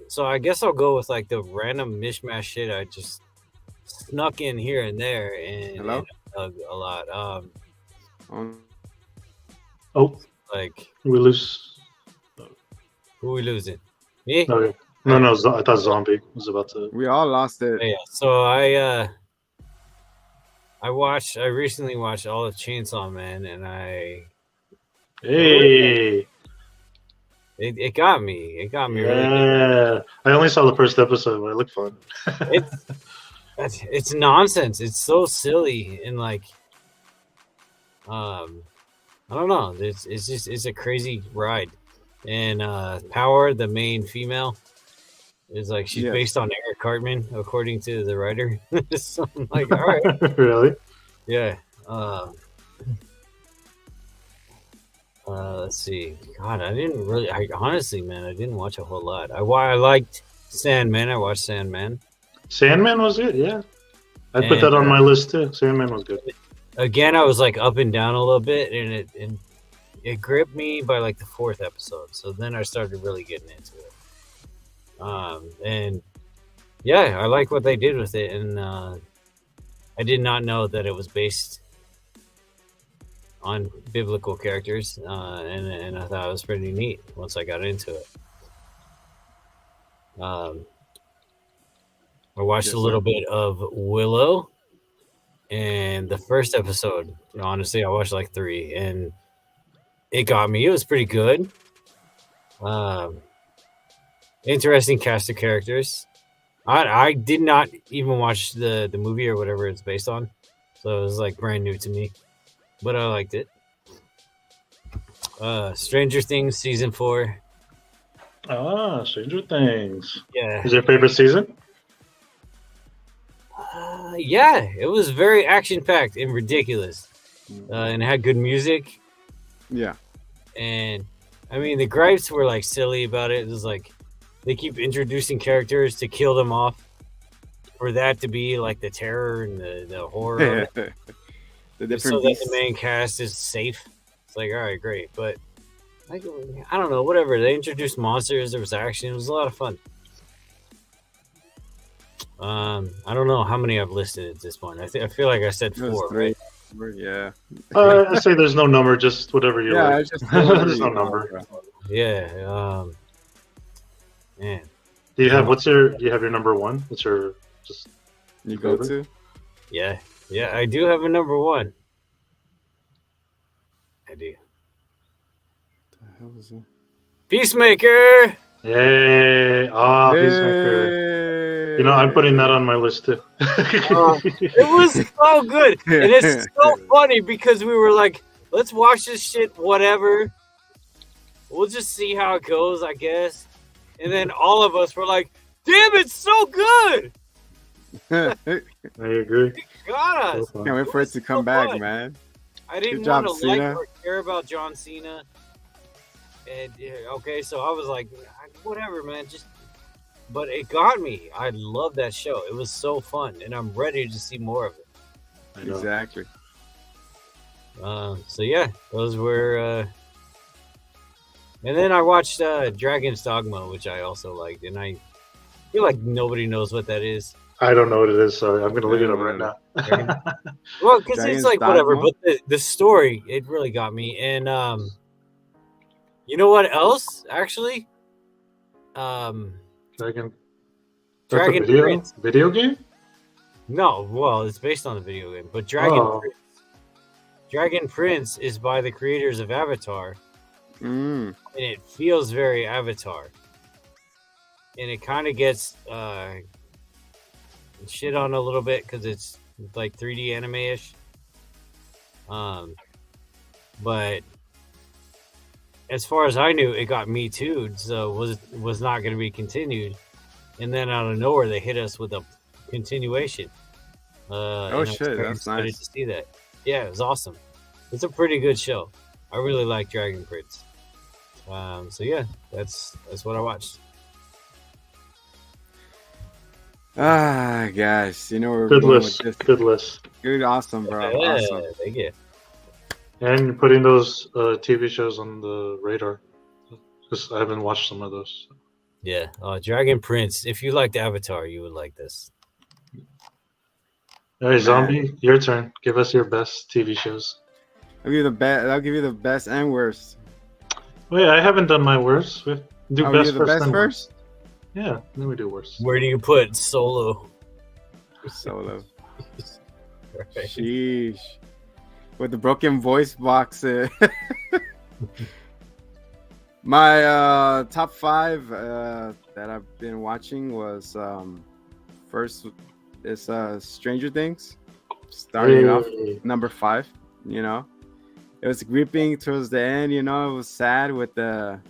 Speaker 3: So I guess I'll go with like the random mishmash shit I just snuck in here and there, and a lot. Like
Speaker 1: we lose.
Speaker 3: Who we losing? Me?
Speaker 1: Okay. No. I thought Zombie was about to.
Speaker 2: We all lost it.
Speaker 3: Yeah. So I recently watched all of Chainsaw Man, and It got me. It got me.
Speaker 1: Yeah.
Speaker 3: Really.
Speaker 1: I only saw the first episode, but it looked fun.
Speaker 3: It's nonsense. It's so silly and like, I don't know. It's a crazy ride. And Power, the main female, is like she's based on Eric Cartman, according to the writer. So I'm like, all right,
Speaker 1: really?
Speaker 3: Yeah. Let's see. God, honestly, man, I didn't watch a whole lot. I liked Sandman. I watched Sandman.
Speaker 1: Sandman was good, yeah. I put that on my list too. Sandman was good. Again,
Speaker 3: I was like up and down a little bit, and it gripped me by like the 4th episode. So then I started really getting into it. And yeah, I like what they did with it, and I did not know that it was based on biblical characters, and I thought it was pretty neat once I got into it. I watched a little bit of Willow, and the first episode, honestly, I watched like 3, and it got me. It was pretty good. Interesting cast of characters. I did not even watch the movie or whatever it's based on, so it was like brand new to me. But I liked it. Stranger Things season 4.
Speaker 1: Stranger Things.
Speaker 3: Yeah.
Speaker 1: Is your favorite season?
Speaker 3: Yeah, it was very action packed and ridiculous, and it had good music.
Speaker 2: Yeah.
Speaker 3: And I mean, the gripes were like silly about it. It was like they keep introducing characters to kill them off, for that to be like the terror and the horror.
Speaker 2: The different
Speaker 3: so that the main cast is safe. It's like, all right, great, but like, I don't know, whatever. They introduced monsters. There was action. It was a lot of fun. I don't know how many I've listed at this point. I feel like I said 4.
Speaker 2: 3. Yeah.
Speaker 1: I say there's no number, just whatever you like. There's no number.
Speaker 3: Yeah. Man.
Speaker 1: Do you have your number 1? What's your just
Speaker 2: you go to?
Speaker 3: Yeah, I do have a number 1. I do.
Speaker 2: What the hell is it?
Speaker 3: Peacemaker.
Speaker 1: Yay! Peacemaker. You know, I'm putting that on my list too.
Speaker 3: It was so good, and it's so funny because we were like, "Let's watch this shit, whatever. We'll just see how it goes, I guess." And then all of us were like, "Damn, it's so good!"
Speaker 1: I agree.
Speaker 3: It got us.
Speaker 2: Can't wait for it to come back, man.
Speaker 3: I didn't
Speaker 2: Good job,
Speaker 3: want to like
Speaker 2: Cena.
Speaker 3: or care about John Cena. And okay, so I was like, whatever, man. But it got me. I love that show. It was so fun, and I'm ready to see more of it.
Speaker 2: Exactly.
Speaker 3: So yeah, those were. And then I watched Dragon's Dogma, which I also liked, and I feel like nobody knows what that is.
Speaker 1: I don't know what it is, so I'm gonna look it up right now.
Speaker 3: Well, because it's like whatever,
Speaker 2: Dogma?
Speaker 3: but the story, it really got me. And you know what else? Actually,
Speaker 1: Dragon
Speaker 3: Prince.
Speaker 1: Video game?
Speaker 3: No, well, it's based on the video game, but Dragon Prince is by the creators of Avatar, and it feels very Avatar, and it kind of gets shit on a little bit because it's like 3D anime-ish. But as far as I knew, it got Me Too'd, so was not going to be continued. And then out of nowhere, they hit us with a continuation.
Speaker 2: Shit, that's nice
Speaker 3: to see that. Yeah, it was awesome. It's a pretty good show. I really like Dragon Prince. So yeah, that's what I watched.
Speaker 2: Guys, you know we're
Speaker 1: Good
Speaker 2: going
Speaker 1: list.
Speaker 2: with this.
Speaker 1: Good list.
Speaker 2: Good, awesome, bro.
Speaker 3: Yeah,
Speaker 2: Awesome.
Speaker 3: thank you.
Speaker 1: And putting those TV shows on the radar, because I haven't watched some of those.
Speaker 3: Yeah, Dragon Prince. If you liked Avatar, you would like this.
Speaker 1: All right, Zombie, your turn. Give us your best TV shows.
Speaker 2: I'll give you the best and worst.
Speaker 1: Wait, I haven't done my worst. We do
Speaker 2: I'll
Speaker 1: best
Speaker 2: give you the
Speaker 1: first.
Speaker 2: best first.
Speaker 1: Yeah, then we do worst.
Speaker 3: Where do you put Solo?
Speaker 2: Solo.
Speaker 3: Right.
Speaker 2: Sheesh. With the broken voice box. My top 5 that I've been watching was first is Stranger Things. Starting off number 5, you know. It was gripping towards the end, you know. It was sad with that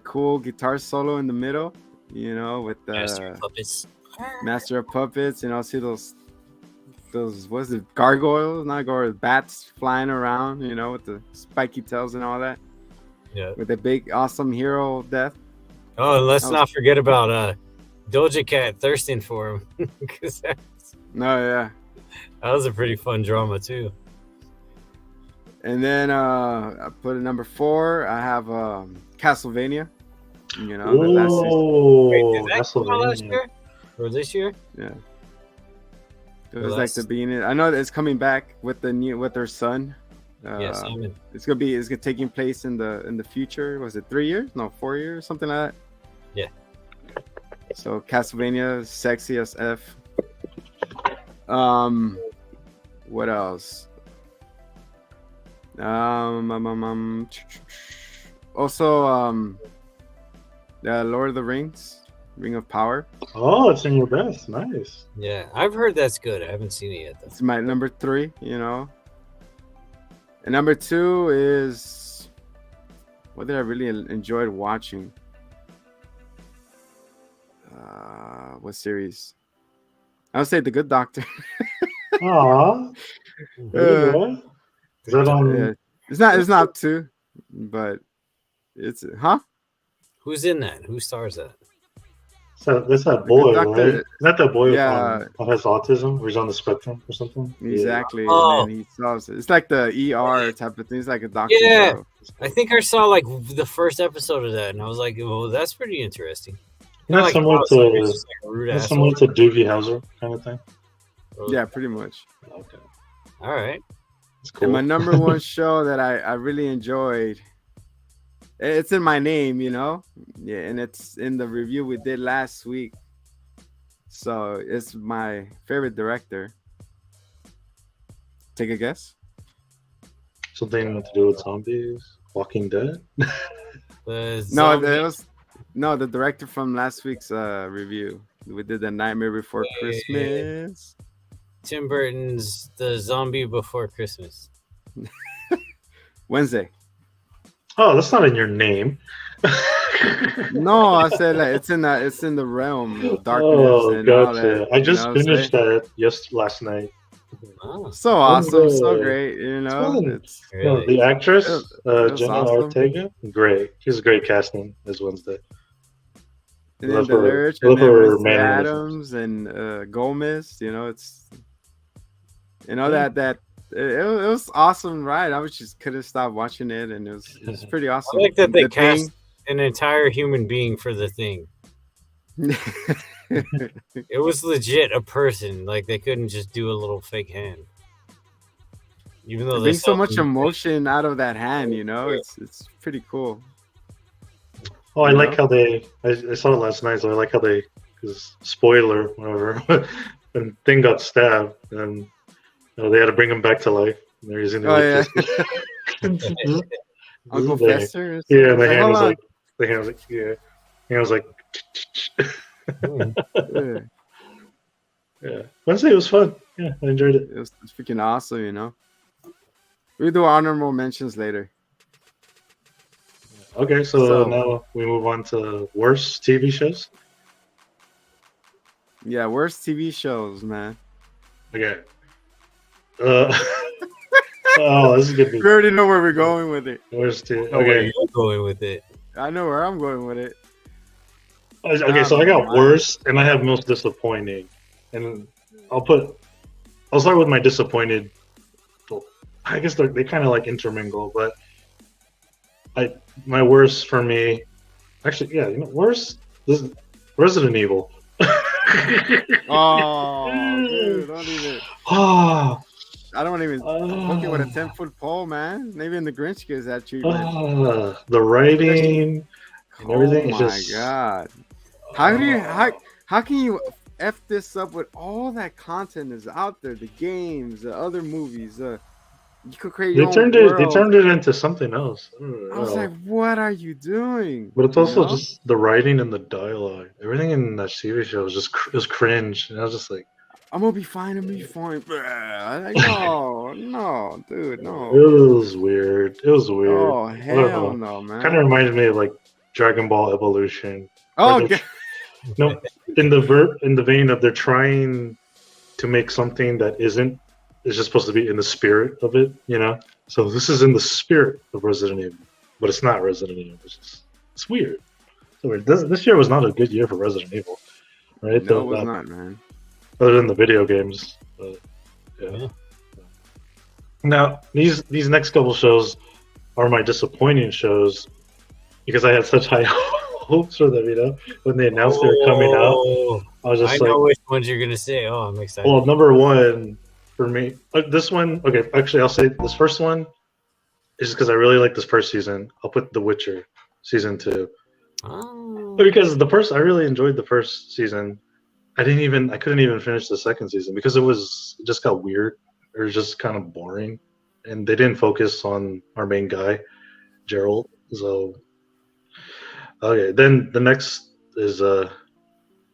Speaker 2: cool guitar solo in the middle, you know, with the Master of Puppets, you know. See those what's it, gargoyles, not gargoyles, bats flying around, you know, with the spiky tails and all that.
Speaker 3: Yeah.
Speaker 2: With a big awesome hero death.
Speaker 3: Oh, and let's not forget about Doja Cat thirsting for him. That was a pretty fun drama too.
Speaker 2: And then I put it number 4. I have Castlevania. You know,
Speaker 3: Wait, did that come out last year or this year?
Speaker 2: Yeah. It was like the beginning. I know that it's coming back with their son.
Speaker 3: Yes,
Speaker 2: it's gonna taking place in the future. Was it 3 years? No, 4 years, something like that.
Speaker 3: Yeah.
Speaker 2: So Castlevania is sexy as F. What else? Also, Lord of the Rings, Ring of Power.
Speaker 1: Oh, it's in your best. Nice.
Speaker 3: Yeah, I've heard that's good. I haven't seen it yet, though.
Speaker 2: It's my number 3, you know. And number 2 is what did I really enjoyed watching? What series? I would say The Good Doctor.
Speaker 1: Aw. Is that on?
Speaker 2: It's not 2, but it's
Speaker 3: Who's in that? Who stars that?
Speaker 1: That's that boy,
Speaker 2: Doctor,
Speaker 1: right? Is that that boy
Speaker 2: yeah,
Speaker 1: who has autism or he's on the spectrum or something?
Speaker 2: Exactly.
Speaker 3: Yeah. Oh.
Speaker 2: And then he solves it. It's like the ER type of thing. It's like a doctor.
Speaker 3: Yeah.
Speaker 2: Show.
Speaker 3: I think I saw like the first episode of that, and I was like, "Well, that's pretty interesting."
Speaker 1: Not similar to Doogie Howser kind of thing.
Speaker 2: Yeah, pretty much.
Speaker 1: Okay.
Speaker 3: All right.
Speaker 1: That's cool.
Speaker 2: And my number 1 show that I really enjoyed. It's in my name, you know. Yeah, and it's in the review we did last week. So it's my favorite director. Take a guess.
Speaker 1: Something to do with zombies, Walking Dead.
Speaker 2: No, the director from last week's review. We did The Nightmare Before Christmas.
Speaker 3: Tim Burton's The Zombie Before Christmas.
Speaker 2: Wednesday.
Speaker 1: Oh, that's not in your name.
Speaker 2: No, I said like, it's in the realm of darkness.
Speaker 1: Oh,
Speaker 2: and all
Speaker 1: gotcha.
Speaker 2: that,
Speaker 1: I just finished that last night.
Speaker 3: Oh,
Speaker 2: So awesome, so great. You know,
Speaker 1: fun.
Speaker 2: it's
Speaker 1: No,
Speaker 3: really?
Speaker 1: the actress,
Speaker 2: it was
Speaker 1: Jenna
Speaker 2: awesome.
Speaker 1: Ortega, great. She's a great casting as Wednesday. I
Speaker 2: And then
Speaker 1: love her.
Speaker 2: Delurch,
Speaker 1: I
Speaker 2: and
Speaker 1: love
Speaker 2: then
Speaker 1: her
Speaker 2: Wednesday
Speaker 1: mannerisms.
Speaker 2: Adams and Gomez. You know, it's
Speaker 1: Yeah.
Speaker 2: it was awesome, right? I was just couldn't stop watching it, and it was pretty
Speaker 3: I
Speaker 2: awesome.
Speaker 3: like that
Speaker 2: And
Speaker 3: they
Speaker 2: the
Speaker 3: cast
Speaker 2: thing.
Speaker 3: an entire human being for the thing. It was legit a person. Like they couldn't just do a little fake hand, even though
Speaker 2: It
Speaker 3: they
Speaker 2: brings so
Speaker 3: saw
Speaker 2: much
Speaker 3: them.
Speaker 2: emotion out of that hand, you know. It's pretty cool,
Speaker 1: Oh, I
Speaker 2: you
Speaker 1: like
Speaker 2: know.
Speaker 1: how they. I saw it last night, so I like how they. Because spoiler, whatever. when Thing got stabbed, and they had to bring him back to life. And they're using the
Speaker 2: Oh yeah,
Speaker 1: electricity.
Speaker 2: Uncle
Speaker 1: The-
Speaker 2: Fester. Or
Speaker 1: yeah,
Speaker 2: something.
Speaker 1: and
Speaker 2: He's like, hold on.
Speaker 1: the hand was like, yeah, hand was like,
Speaker 2: Yeah,
Speaker 1: yeah. Wednesday was fun. Yeah, I enjoyed it.
Speaker 2: it's freaking awesome, you know. We do honorable mentions later.
Speaker 1: Okay, so
Speaker 2: So
Speaker 1: now we move on to worst TV shows.
Speaker 2: yeah, worst TV shows, man.
Speaker 1: Okay. Uh, oh, this is gonna be
Speaker 2: We already know where we're going with it.
Speaker 1: worst TV.
Speaker 3: Oh, where
Speaker 1: Okay.
Speaker 3: you're going with it?
Speaker 2: I know where I'm going with it.
Speaker 1: Okay, so I got worst, and I have most disappointing, and I'll start with my disappointed. I guess they kind of like intermingle, but my worst for me, actually, yeah, worst. This is Resident Evil.
Speaker 2: Oh, dude, don't even.
Speaker 1: Ah,
Speaker 2: I don't even poke it with a 10-foot pole, man. Maybe in the Grinch gives that treatment.
Speaker 1: the writing and
Speaker 2: Oh
Speaker 1: everything is
Speaker 2: my
Speaker 1: just.
Speaker 2: god! How can you f this up with all that content is out there? The games, the other movies. You could create your own
Speaker 1: They
Speaker 2: world.
Speaker 1: turned it into something else.
Speaker 2: I was like, what are you doing?
Speaker 1: But it's
Speaker 2: You
Speaker 1: also
Speaker 2: know?
Speaker 1: just the writing and the dialogue. Everything in that TV show was just was cringe, and I was just like,
Speaker 2: I'm gonna be fine. I'm gonna be fine. I'm like, no, dude,
Speaker 1: it
Speaker 2: no.
Speaker 1: was weird. It was weird.
Speaker 2: Oh
Speaker 1: I don't
Speaker 2: hell
Speaker 1: know.
Speaker 2: no,
Speaker 1: Kind
Speaker 2: man.
Speaker 1: of reminded me of like Dragon Ball Evolution. Where
Speaker 2: Oh,
Speaker 1: they're no, in the vein of they're trying to make something that isn't. It's just supposed to be in the spirit of it, you know. So this is in the spirit of Resident Evil, but it's not Resident Evil. It's weird. So weird. This year was not a good year for Resident Evil, right?
Speaker 2: no, it was not, man.
Speaker 1: Other than the video games, but yeah. Now these next couple shows are my disappointing shows because I had such high hopes for them. You know, when they announced they were coming out, I was just
Speaker 3: know which ones you're gonna say. Oh, I'm excited.
Speaker 1: Well, number one for me, this one. Okay, actually, I'll say this first one is just because I really like this first season. I'll put The Witcher season 2.
Speaker 3: Oh.
Speaker 1: Because I really enjoyed the first season. I couldn't even finish the second season because it just got weird. It was just kind of boring, and they didn't focus on our main guy, Gerald. So, okay, then the next is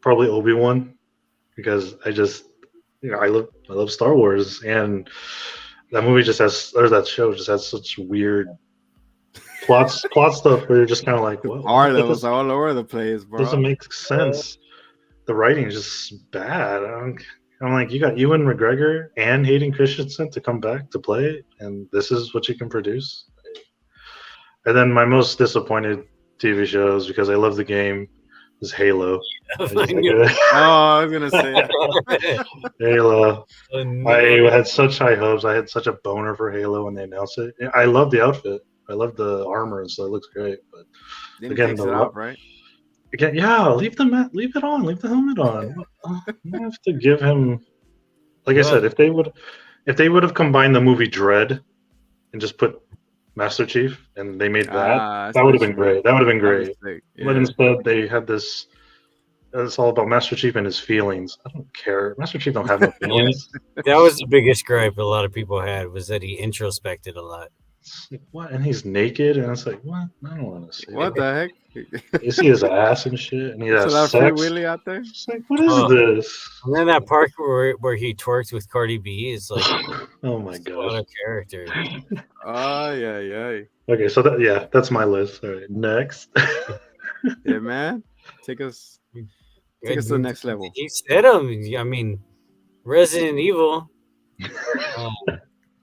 Speaker 1: probably Obi-Wan because I love Star Wars, and that movie that show just has such weird plot stuff where you're just kind of like, what?
Speaker 2: That was all over the place, bro.
Speaker 1: Doesn't make sense. The writing is just bad. I'm like, you got Ewan McGregor and Hayden Christensen to come back to play, and this is what you can produce. And then my most disappointed TV shows because I love the game is Halo.
Speaker 2: I was gonna say that.
Speaker 1: Halo. I had such high hopes. I had such a boner for Halo when they announced it. I love the outfit. I love the armor, and so it looks great. But again,
Speaker 2: it off, right?
Speaker 1: Again, yeah, leave it on, leave the helmet on. You have to give him, like I said, if they would have combined the movie Dread and just put Master Chief and they made that would have been great. That would have been great. Yeah. But instead, they had this. It's all about Master Chief and his feelings. I don't care. Master Chief don't have no feelings.
Speaker 3: That was the biggest gripe a lot of people had was that he introspected a lot.
Speaker 1: Like, what? And he's naked, and it's like, what? I don't want to see.
Speaker 2: What the heck?
Speaker 1: You see his ass and shit, and he has sex.
Speaker 2: Free Willy out there.
Speaker 1: It's like, what is this?
Speaker 3: And then that part where he twerked with Cardi B is like,
Speaker 1: oh my god,
Speaker 3: what a character.
Speaker 2: Oh yeah.
Speaker 1: Okay, so that's my list. All right, next.
Speaker 2: Yeah, man, take us to the next level.
Speaker 3: He said them. I mean, Resident Evil.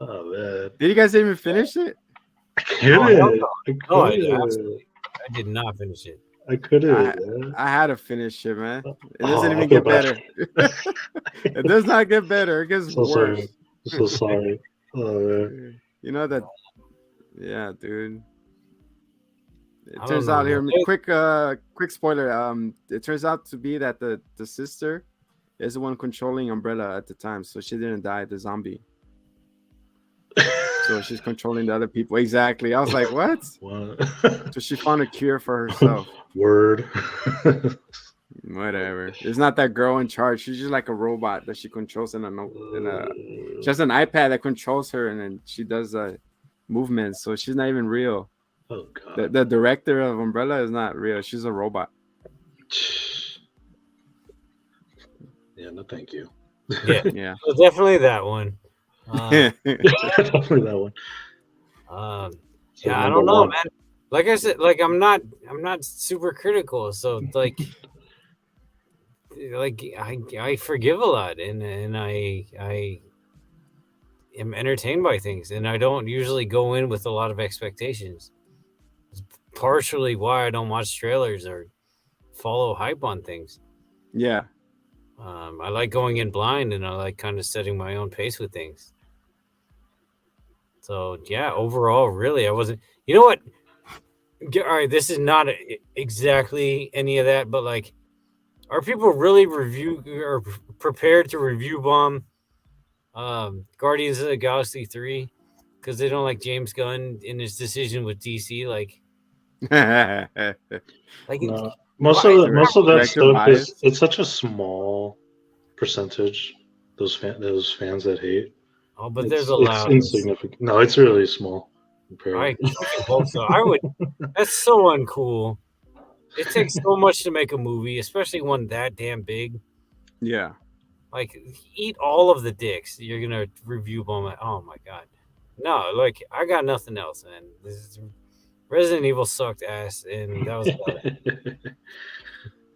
Speaker 1: Oh man!
Speaker 2: Did you guys even finish it?
Speaker 1: I couldn't.
Speaker 3: I did not finish it.
Speaker 1: I couldn't.
Speaker 2: I had to finish it, man. It doesn't
Speaker 1: Oh,
Speaker 2: even get better. It does not get better. It gets worse.
Speaker 1: Sorry. So sorry. Oh man.
Speaker 2: You know that? Yeah, dude. It turns out here. Quick spoiler. It turns out to be that the sister is the one controlling Umbrella at the time, so she didn't die. The zombie. So she's controlling the other people. Exactly. I was like, what? So she found a cure for herself.
Speaker 1: Word.
Speaker 2: Whatever. It's not that girl in charge. She's just like a robot that she controls she has an iPad that controls her, and then she does movements. So she's not even real.
Speaker 1: Oh god.
Speaker 2: The director of Umbrella is not real. She's a robot.
Speaker 1: Yeah, no thank you.
Speaker 2: Yeah.
Speaker 3: So definitely that one.
Speaker 1: Definitely that one.
Speaker 3: So I don't know, man. Like I said, like I'm not super critical, so like I forgive a lot, and I am entertained by things, and I don't usually go in with a lot of expectations. It's partially why I don't watch trailers or follow hype on things.
Speaker 2: Yeah.
Speaker 3: I like going in blind, and I like kind of setting my own pace with things. So yeah, overall, really, I wasn't. You know what? All right, this is not exactly any of that, but like, are people really prepared to review bomb Guardians of the Galaxy 3 because they don't like James Gunn in his decision with DC? Like
Speaker 1: no. Most of that stuff it's such a small percentage. Those fans that hate.
Speaker 3: Oh, but there's a lot.
Speaker 1: It's insignificant. No, it's really small.
Speaker 3: I hope so. I would. That's so uncool. It takes so much to make a movie, especially one that damn big.
Speaker 2: Yeah.
Speaker 3: Like, eat all of the dicks. You're gonna review bomb. Oh my god. No, like I got nothing else, man. Resident Evil sucked ass, and that was about it.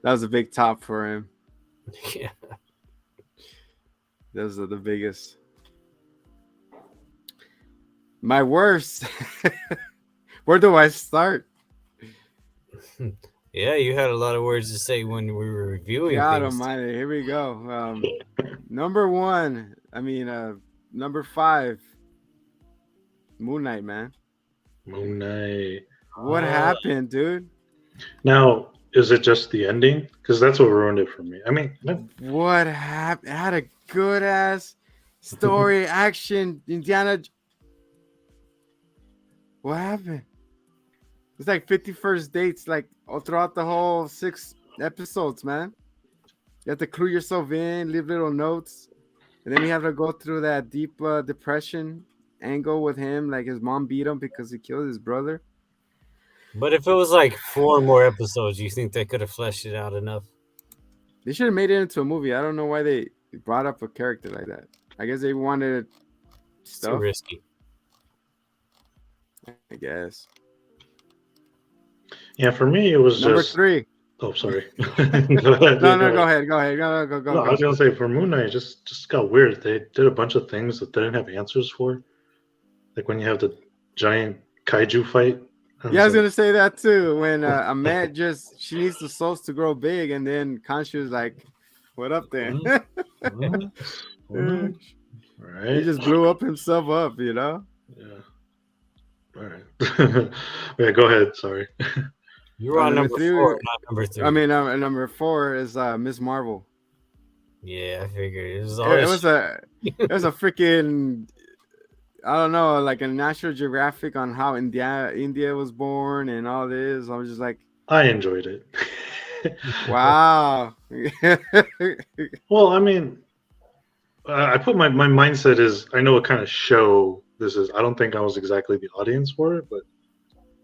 Speaker 2: That was a big top for him.
Speaker 3: Yeah.
Speaker 2: Those are the biggest. My worst. Where do I start?
Speaker 3: Yeah, you had a lot of words to say when we were reviewing.
Speaker 2: God almighty, here we go. Number 1. Number 5. Moon Knight, man.
Speaker 1: Moon Knight.
Speaker 2: What happened, dude?
Speaker 1: Now, is it just the ending? Because that's what ruined it for me. I mean,
Speaker 2: what happened? It had a good ass story, action, Indiana. What happened? It's like 51st dates, like all throughout the whole 6 episodes, man. You have to clue yourself in, leave little notes, and then you have to go through that deep depression angle with him, like his mom beat him because he killed his brother.
Speaker 3: But if it was like 4 more episodes, you think they could have fleshed it out enough?
Speaker 2: They should have made it into a movie. I don't know why they brought up a character like that. I guess they wanted stuff.
Speaker 3: Too risky.
Speaker 2: I guess.
Speaker 1: Yeah, for me it was
Speaker 2: number 3.
Speaker 1: Oh, sorry.
Speaker 2: Go ahead. Go ahead. Go.
Speaker 1: I was gonna say for Moon Knight, just got weird. They did a bunch of things that they didn't have answers for, like when you have the giant kaiju fight.
Speaker 2: Yeah, I was gonna say that too. When Ahmed she needs the souls to grow big, and then Khonshu was like, "What up, then?"
Speaker 1: Right.
Speaker 2: He just blew himself up, you know.
Speaker 1: Yeah. All right. Yeah, go ahead. Sorry.
Speaker 3: You were on number 4, not number 3.
Speaker 2: I mean, number 4 is Ms. Marvel.
Speaker 3: Yeah, I figured it was.
Speaker 2: It was a freaking. I don't know, like a National Geographic on how India was born and all this. I was just like,
Speaker 1: I enjoyed it.
Speaker 2: Wow.
Speaker 1: Well, I mean, I put my mindset is I know what kind of show this is. I don't think I was exactly the audience for it, but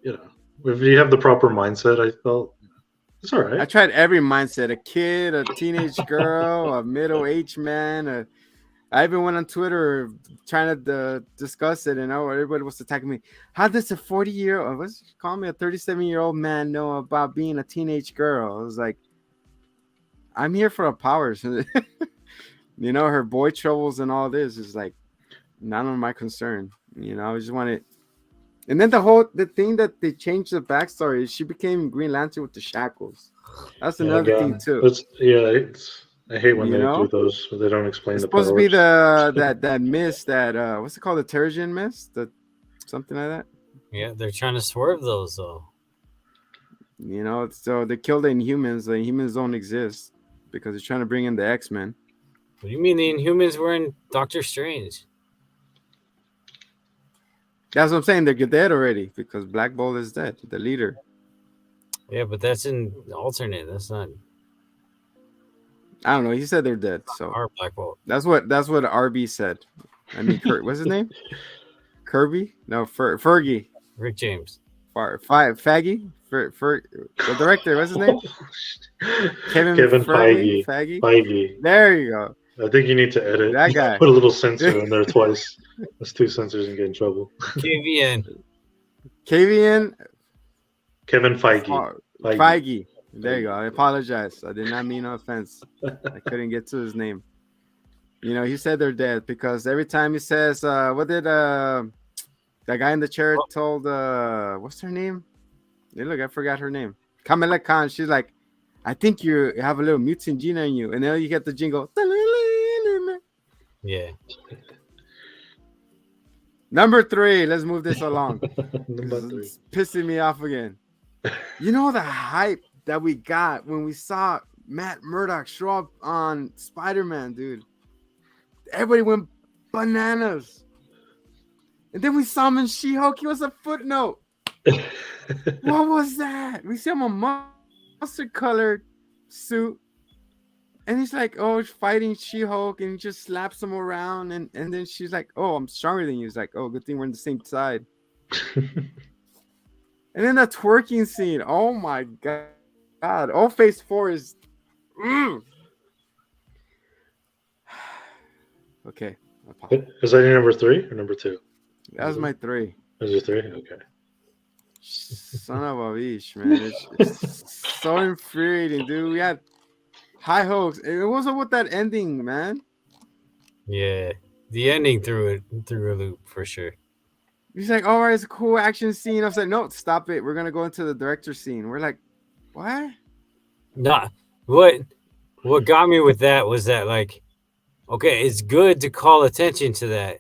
Speaker 1: you know, if you have the proper mindset, I felt it's all right.
Speaker 2: I tried every mindset: a kid, a teenage girl, a middle-aged man. I even went on Twitter trying to discuss it, and everybody was attacking me. How does a 40-year-old, what's call me a 37-year-old man know about being a teenage girl? I was like, I'm here for her powers. You know, her boy troubles and all this is like, None of my concern. I just wanted. And then the thing that they changed the backstory is she became Green Lantern with the shackles. That's another thing too.
Speaker 1: I hate when
Speaker 2: You
Speaker 1: they do
Speaker 2: know,
Speaker 1: those. They don't explain
Speaker 2: it's
Speaker 1: the
Speaker 2: supposed to be
Speaker 1: powers.
Speaker 2: that mist that what's it called, the Terrigen mist, something like that.
Speaker 3: Yeah, they're trying to swerve those though.
Speaker 2: So they killed the Inhumans. The Inhumans don't exist because they're trying to bring in the X-Men.
Speaker 3: What do you mean the Inhumans were in Doctor Strange?
Speaker 2: That's what I'm saying. They're dead already because Black Bolt is dead, the leader.
Speaker 3: Yeah, but that's in alternate. That's not.
Speaker 2: I don't know. He said they're dead. So
Speaker 3: Our Black Bolt.
Speaker 2: That's what RB said. I mean, what's his name? Kirby? No, Fergie.
Speaker 3: Rick James.
Speaker 2: Faggy? The director, what's his name?
Speaker 1: Kevin
Speaker 2: Feige.
Speaker 1: Feige.
Speaker 2: There you go.
Speaker 1: I think you need to edit.
Speaker 2: That guy.
Speaker 1: Put a little censor in there twice. That's 2 censors and get in trouble.
Speaker 3: KVN.
Speaker 2: Kevin
Speaker 1: Feige.
Speaker 2: Feige. There you go. I apologize. I did not mean no offense. I couldn't get to his name. He said they're dead because every time he says, what did that guy in the chair told, what's her name? Hey, look, I forgot her name. Kamala Khan. She's like, I think you have a little mutant gene in you. And then you get the jingle.
Speaker 3: Yeah.
Speaker 2: Number 3. Let's move this along.
Speaker 1: Number 3.
Speaker 2: It's pissing me off again. The hype that we got when we saw Matt Murdock show up on Spider-Man, dude. Everybody went bananas. And then we saw him in She-Hulk. He was a footnote. What was that? We see him a mustard-colored suit. And he's like, oh, he's fighting She-Hulk. And he just slaps him around. And then she's like, oh, I'm stronger than you. He's like, oh, good thing we're on the same side. And then the twerking scene. Oh, my God. All Phase 4 is... Okay.
Speaker 1: Is that your number 3 or number 2?
Speaker 2: That was my 3.
Speaker 1: Is your 3? Okay.
Speaker 2: Son of a bitch, man. It's so infuriating, dude. We had high hopes. It was with that ending, man.
Speaker 3: Yeah. The ending threw a loop for sure.
Speaker 2: He's like, all right, it's a cool action scene. I was like, no, stop it. We're going to go into the director scene. We're like, what?
Speaker 3: Nah. What got me with that was that, like, okay, it's good to call attention to that.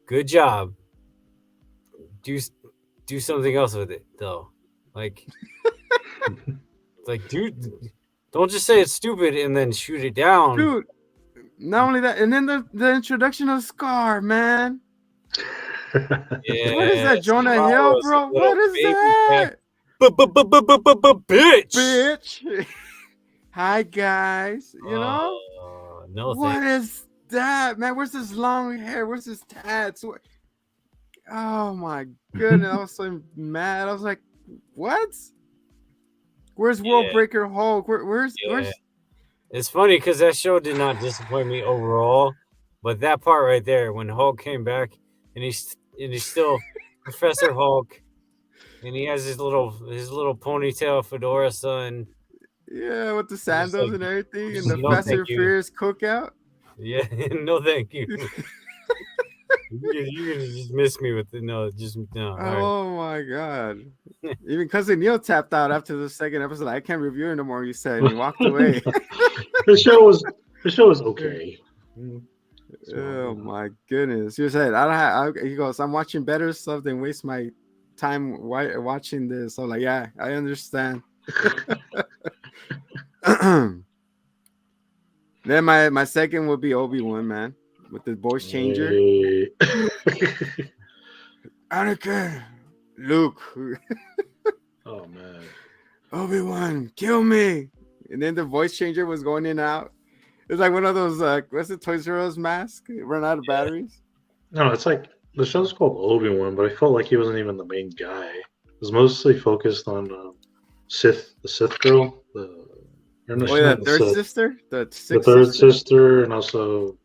Speaker 3: Good job. Do something else with it, though. Like, dude, don't just say it's stupid and then shoot it down.
Speaker 2: Dude, not only that, and then the introduction of Scar, man.
Speaker 3: Yeah.
Speaker 2: What is that, Jonah Hill, bro? What is that?
Speaker 3: Bitch.
Speaker 2: Hi, guys.
Speaker 3: No,
Speaker 2: what is that, man? Where's his long hair? Where's his tats? Oh my goodness! I was so mad. I was like, "What? Where's World Breaker Hulk? Where's?"
Speaker 3: It's funny because that show did not disappoint me overall, but that part right there when Hulk came back and he's still Professor Hulk, and he has his little ponytail fedora son.
Speaker 2: Yeah, with the sandals and everything, and the Fast and Furious cookout.
Speaker 3: Yeah, no, thank you. You're gonna just miss me with no.
Speaker 2: Oh my God! Even Cousin Neil tapped out after the second episode. I can't review it no more. You said he walked away.
Speaker 1: The show was okay.
Speaker 2: Oh my goodness! He said, he goes, I'm watching better stuff than waste my time watching this. So like, yeah, I understand. Then my second would be Obi-Wan, man, with the voice changer. Anakin, Luke.
Speaker 1: Oh man,
Speaker 2: Obi-Wan, kill me! And then the voice changer was going in and out. It's like one of those what's it, Toys R Us mask? Run out of batteries.
Speaker 1: No, it's like the show's called Obi-Wan, but I felt like he wasn't even the main guy. It was mostly focused on the Sith girl.
Speaker 2: The third sister? The
Speaker 1: third sister, and also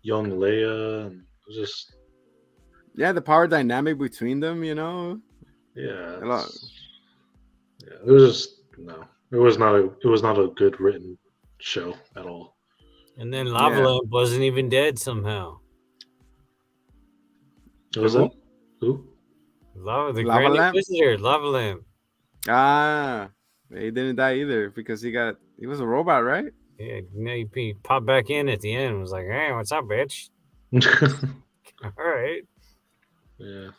Speaker 1: young Leia, and it was just
Speaker 2: the power dynamic between them,
Speaker 1: Yeah.
Speaker 2: Yeah,
Speaker 1: it was just it was not a good written show at all.
Speaker 3: And then Lava Lamp wasn't even dead somehow.
Speaker 1: What was that? Who?
Speaker 3: The
Speaker 2: Lava
Speaker 3: Grand
Speaker 2: Lamp?
Speaker 3: Inquisitor, Lava Lamp.
Speaker 2: Ah, he didn't die either because he was a robot, right?
Speaker 3: Yeah, he popped back in at the end and was like, "Hey, what's up, bitch?" All right.
Speaker 1: Yeah.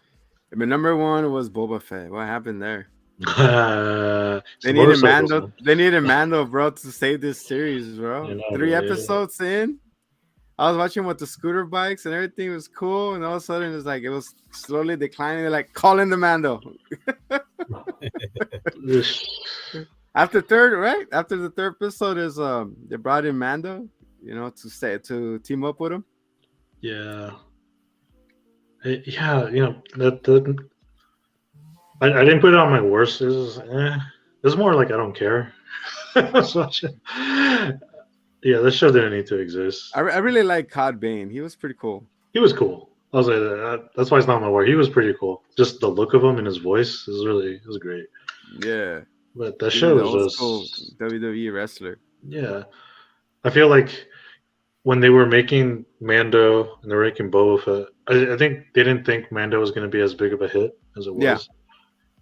Speaker 2: But number one was Boba Fett. What happened there?
Speaker 1: They
Speaker 2: needed Mando. They needed Mando, bro, to save this series, bro.
Speaker 1: You know,
Speaker 2: 3 episodes in, I was watching with the scooter bikes and everything was cool, and all of a sudden it's like it was slowly declining. They're like, call in the Mando. After the third episode is they brought in Mando, to team up with him.
Speaker 1: Yeah. Yeah, that I didn't put it on my worst. It's more like I don't care. I was watching. Yeah, this show didn't need to exist.
Speaker 2: I really like Cod Bane. He was pretty cool.
Speaker 1: He was cool. I was like, that's why it's not my word. He was pretty cool. Just the look of him and his voice was great.
Speaker 2: Yeah.
Speaker 1: But that show was just
Speaker 2: cool WWE wrestler.
Speaker 1: Yeah. I feel like when they were making Mando and they were making Boba Fett, I think they didn't think Mando was going to be as big of a hit as it was.
Speaker 2: Yeah.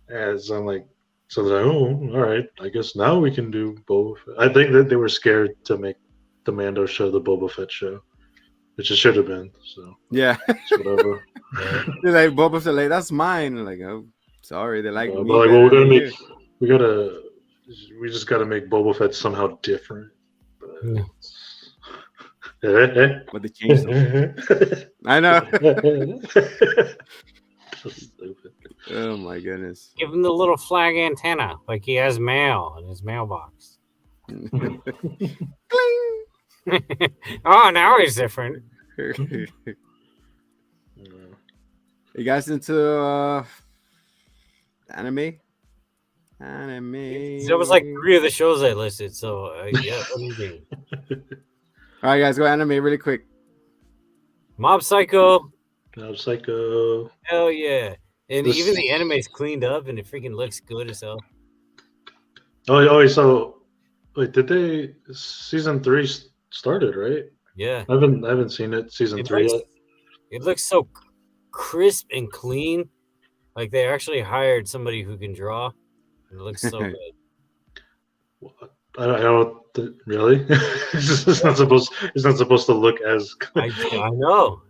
Speaker 1: As I'm like, so they're like, oh, all right, I guess now we can do Boba Fett. I think that they were scared to make the Mando show the Boba Fett show, which it should have been. So
Speaker 2: yeah,
Speaker 1: whatever.
Speaker 2: They're like Boba Fett, like that's mine. I'm like, oh, sorry, they like me.
Speaker 1: But like, well, we just gotta make Boba Fett somehow different. But,
Speaker 2: but they changed them. I know.
Speaker 1: So stupid.
Speaker 2: Oh my goodness.
Speaker 3: Give him the little flag antenna, like he has mail in his mailbox. Oh, now he's different.
Speaker 2: You guys into anime?
Speaker 3: There was like 3 of the shows I listed, so yeah. What do you mean?
Speaker 2: All right, guys, go anime really quick.
Speaker 3: Mob Psycho.
Speaker 1: Hell
Speaker 3: yeah. And even the anime's cleaned up and it freaking looks good as hell.
Speaker 1: Oh, so wait, season 3 started, right?
Speaker 3: Yeah.
Speaker 1: I haven't seen it, season 3 yet.
Speaker 3: It looks so crisp and clean. Like they actually hired somebody who can draw. And it looks so good.
Speaker 1: I don't really. It's not supposed to look as good.
Speaker 3: I know.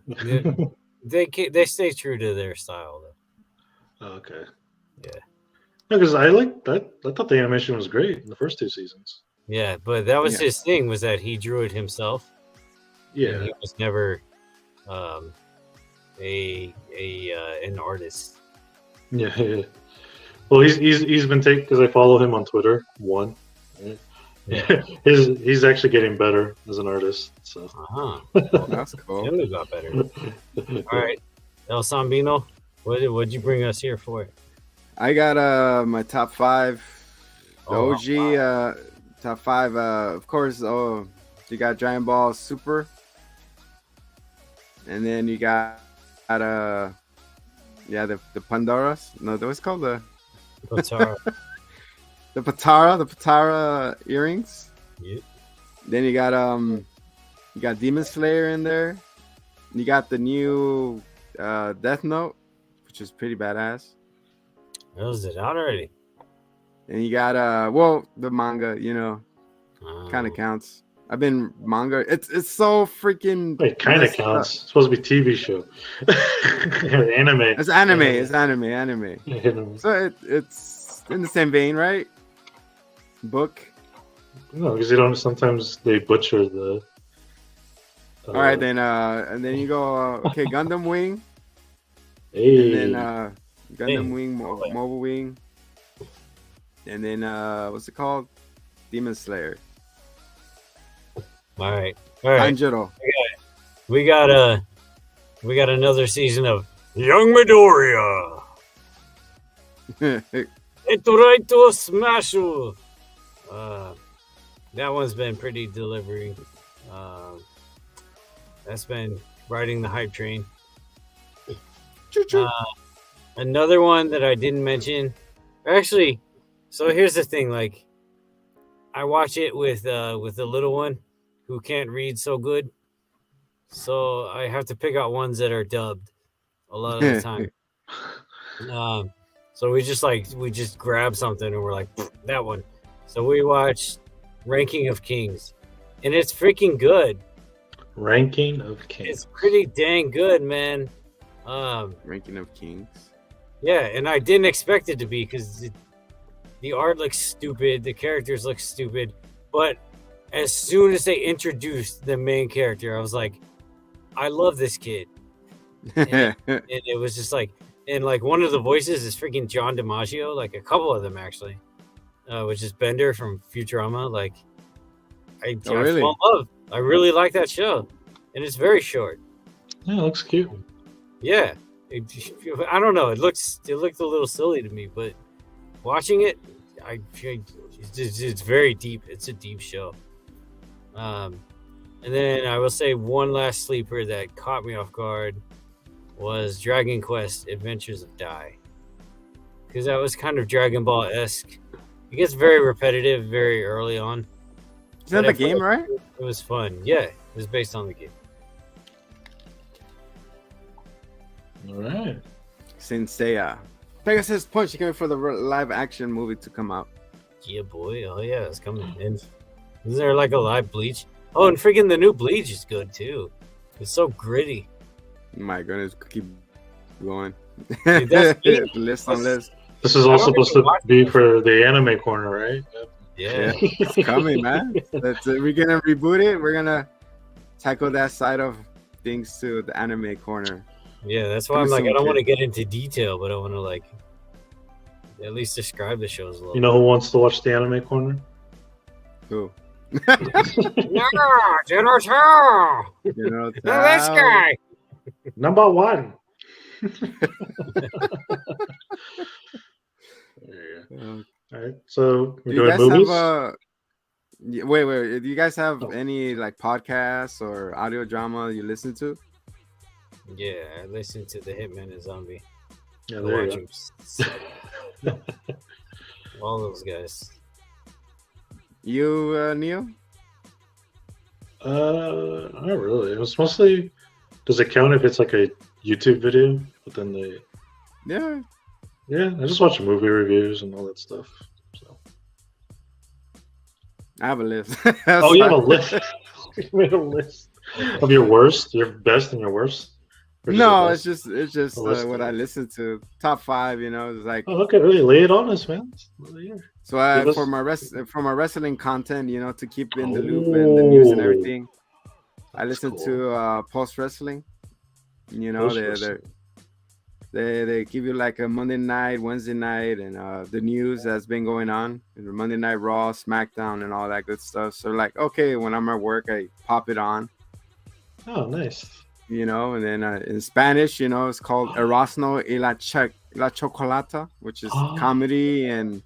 Speaker 3: They stay true to their style though.
Speaker 1: Okay.
Speaker 3: Yeah.
Speaker 1: Because I like that. I thought the animation was great in the first 2 seasons.
Speaker 3: Yeah, but that was his thing, was that he drew it himself.
Speaker 1: Yeah.
Speaker 3: He was never an artist.
Speaker 1: Yeah. Well, he's been taking, because I follow him on Twitter. Yeah. He's actually getting better as an artist. So
Speaker 2: that's cool.
Speaker 3: He got better. All right, El Sambino, what'd you bring us here for?
Speaker 2: I got my top 5, the OG top 5. Of course, you got Dragon Ball Super, and then you got the Pandoras. No, what's called the
Speaker 3: Patara.
Speaker 2: The Patara earrings.
Speaker 3: Yep.
Speaker 2: Then you got Demon Slayer in there. You got the new Death Note, which is pretty badass.
Speaker 3: Is it out already?
Speaker 2: And you got the manga, kind of counts. I've been manga. It's so freaking.
Speaker 1: It kind of counts. It's supposed to be TV show. Anime.
Speaker 2: It's anime. It's anime. So it's in the same vein, right? Book.
Speaker 1: No, because sometimes they butcher the.
Speaker 2: All right, then and then you go okay, Gundam Wing.
Speaker 1: Hey.
Speaker 2: And then Gundam Wing, Mobile Wing. And then what's it called? Demon Slayer.
Speaker 3: All right.
Speaker 2: Tanjiro.
Speaker 3: We got another season of Young Midoriya. Etorito Smashu. That one's been pretty delivering. That's been riding the hype train. Another one that I didn't mention. Actually, so here's the thing. Like, I watch it with the little one who can't read so good. So I have to pick out ones that are dubbed. a lot of the time. So we just grab something and we're like, that one. So we watched Ranking of Kings, and it's freaking good.
Speaker 1: Ranking of Kings.
Speaker 3: It's pretty dang good, man.
Speaker 2: Ranking of Kings.
Speaker 3: Yeah, and I didn't expect it to be because the art looks stupid, the characters look stupid, but as soon as they introduced the main character, I was like, I love this kid. And it was just like, and like one of the voices is freaking John DiMaggio, like a couple of them actually, which is Bender from Futurama. Like, I fall in love. I really like that show, and it's very short.
Speaker 1: Yeah, it looks cute.
Speaker 3: Yeah, I don't know. It looked a little silly to me, but watching it, it's very deep. It's a deep show. And then I will say one last sleeper that caught me off guard was Dragon Quest Adventures of Dai, because that was kind of Dragon Ball-esque. It gets very repetitive very early on.
Speaker 2: Is that the game, right?
Speaker 3: It was fun. Yeah, it was based on the game.
Speaker 1: All right.
Speaker 2: Senseiya. Pegasus Punch coming for the live action movie to come out.
Speaker 3: Yeah, boy. Oh, yeah, it's coming. And is there like a live Bleach? Oh, and freaking the new Bleach is good too. It's so gritty.
Speaker 2: My goodness, keep going.
Speaker 3: Dude, that's
Speaker 2: list on list.
Speaker 1: This is all supposed to be for the anime corner, right?
Speaker 3: Yeah.
Speaker 2: It's coming, man. We're gonna reboot it. We're gonna tackle that side of things to the anime corner.
Speaker 3: Yeah, that's why I'm like, I don't want to get into detail, but I want to like at least describe the shows a little.
Speaker 1: You know who wants to watch the anime corner?
Speaker 2: Who?
Speaker 3: Yeah, General Tao. This guy.
Speaker 1: Number one. All right, so we're doing movies.
Speaker 2: Wait. Do you guys have any like podcasts or audio drama you listen to?
Speaker 3: Yeah, I listen to the Hitman and Zombie.
Speaker 1: Yeah, there you
Speaker 3: go. All those guys.
Speaker 2: You, Neil?
Speaker 1: Not really. It was mostly. Does it count if it's like a YouTube video? But then they. Yeah, I just watch movie reviews and all that stuff. So.
Speaker 2: I have a list.
Speaker 1: Oh, you have a list. You made a list of your worst, your best, and your worst.
Speaker 2: No, it's just what I listen to. Top 5, you know. It's like.
Speaker 1: Oh, okay, really lay it on us, man.
Speaker 2: So for my wrestling content, you know, to keep in the loop and the news and everything, I listen to Post Wrestling. You know, they give you like a Monday night, Wednesday night, and the news that's been going on, and Monday Night Raw, SmackDown, and all that good stuff. So like, okay, when I'm at work, I pop it on.
Speaker 1: Oh, nice.
Speaker 2: You know, and then in Spanish, you know, it's called Erasmo y la Chocolata, which is comedy and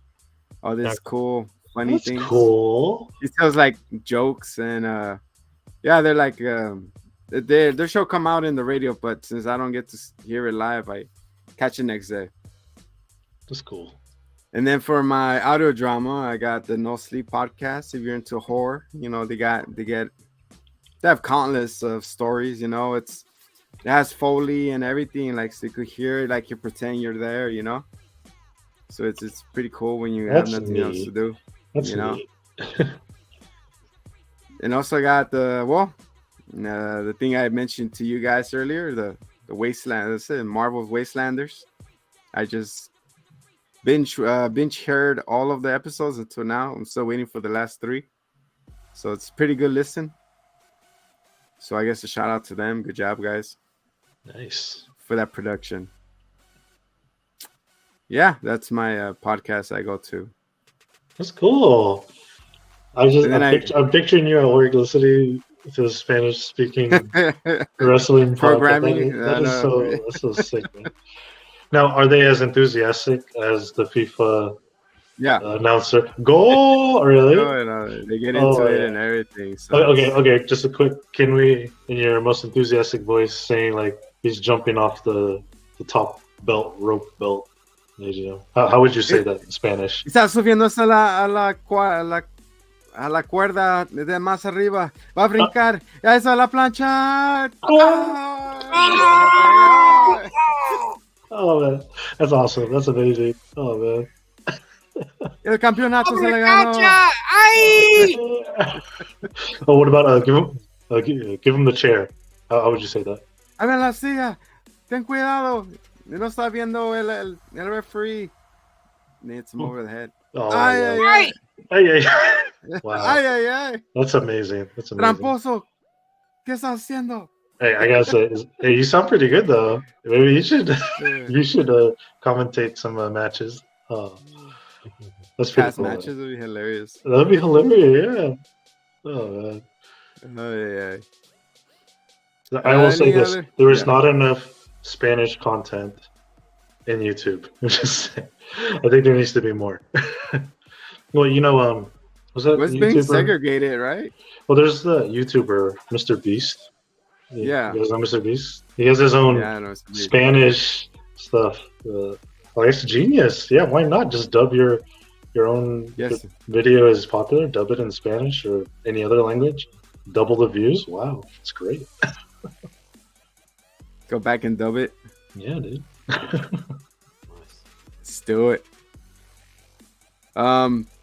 Speaker 2: all this cool, funny things.
Speaker 1: Cool.
Speaker 2: It tells like jokes and yeah, they're like their show come out in the radio, but since I don't get to hear it live, I catch it next day.
Speaker 1: That's cool.
Speaker 2: And then for my audio drama, I got the No Sleep podcast. If you're into horror, you know, they have countless of stories. You know, it has Foley and everything, like so you could hear it, like you pretend you're there. You know, so it's pretty cool when you have nothing else to do.
Speaker 1: That's
Speaker 2: you know. And also got the thing I mentioned to you guys earlier, the Wasteland. That's it, Marvel's Wastelanders. I just binge heard all of the episodes until now. I'm still waiting for the last 3, so it's pretty good listen. So I guess a shout out to them. Good job, guys.
Speaker 1: Nice
Speaker 2: for that production. Yeah, that's my podcast I go to.
Speaker 1: That's cool. I'm picturing you at work listening to the Spanish-speaking wrestling
Speaker 2: programming.
Speaker 1: That's so sick, man. Now, are they as enthusiastic as the FIFA announcer? Go! Really?
Speaker 2: No, they get into it and everything. So.
Speaker 1: Okay. Just a quick, can we, in your most enthusiastic voice, saying like he's jumping off the top rope belt? You know, how would you say that in Spanish?
Speaker 2: Está subiéndose a la cuerda de más arriba. Va a brincar. Ya está la plancha.
Speaker 1: Oh man, that's awesome. That's amazing. Oh man.
Speaker 2: El campeonato se le ganó.
Speaker 1: Oh, what about give him the chair? How would you say that?
Speaker 2: A ver la silla. Ten cuidado. No está viendo el referee. Needs him over the head.
Speaker 1: Oh,
Speaker 2: Ay,
Speaker 1: yeah.
Speaker 2: ay,
Speaker 1: Ay, ay. Wow.
Speaker 2: ay, ay, ay.
Speaker 1: That's amazing. That's amazing.
Speaker 2: Tramposo. ¿Qué está haciendo?
Speaker 1: Hey, I gotta say, hey, you sound pretty good though. Maybe you should commentate some matches. That's pretty
Speaker 2: Past
Speaker 1: cool.
Speaker 2: matches would be hilarious.
Speaker 1: That'd be hilarious. Yeah. Oh man.
Speaker 2: Oh, yeah.
Speaker 1: I will say this: there is
Speaker 2: yeah.
Speaker 1: not enough Spanish content in YouTube. I think there needs to be more. Well, you know, was that
Speaker 2: What's being segregated, right?
Speaker 1: Well, there's the YouTuber Mr. Beast.
Speaker 2: Yeah.
Speaker 1: You guys know Mr. Beast? He has his own Spanish stuff. Well, it's genius. Yeah, why not just dub your own video is popular? Dub it in Spanish or any other language. Double the views. Wow, it's great.
Speaker 2: Go back and dub it.
Speaker 1: Yeah, dude.
Speaker 2: Let's do it.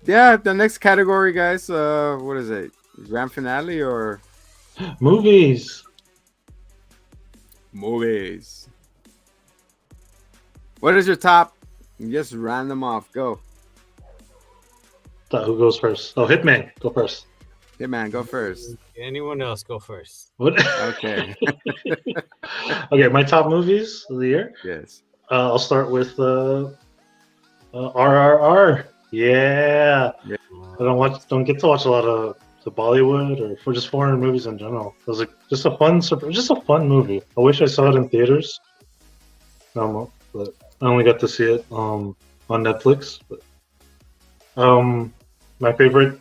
Speaker 2: Yeah, the next category, guys. What is it? Grand finale or
Speaker 1: movies?
Speaker 2: Movies. What is your top? Just random off. Go.
Speaker 1: Who goes first? Oh, Hitman, go first.
Speaker 2: Hitman, go first.
Speaker 3: Anyone else go first?
Speaker 1: What?
Speaker 2: Okay.
Speaker 1: Okay, my top movies of the year.
Speaker 2: Yes.
Speaker 1: I'll start with RRR. Yeah. I don't get to watch a lot of the Bollywood or for just foreign movies in general. It was like just a fun movie. I wish I saw it in theaters. No, but I only got to see it on Netflix. But my favorite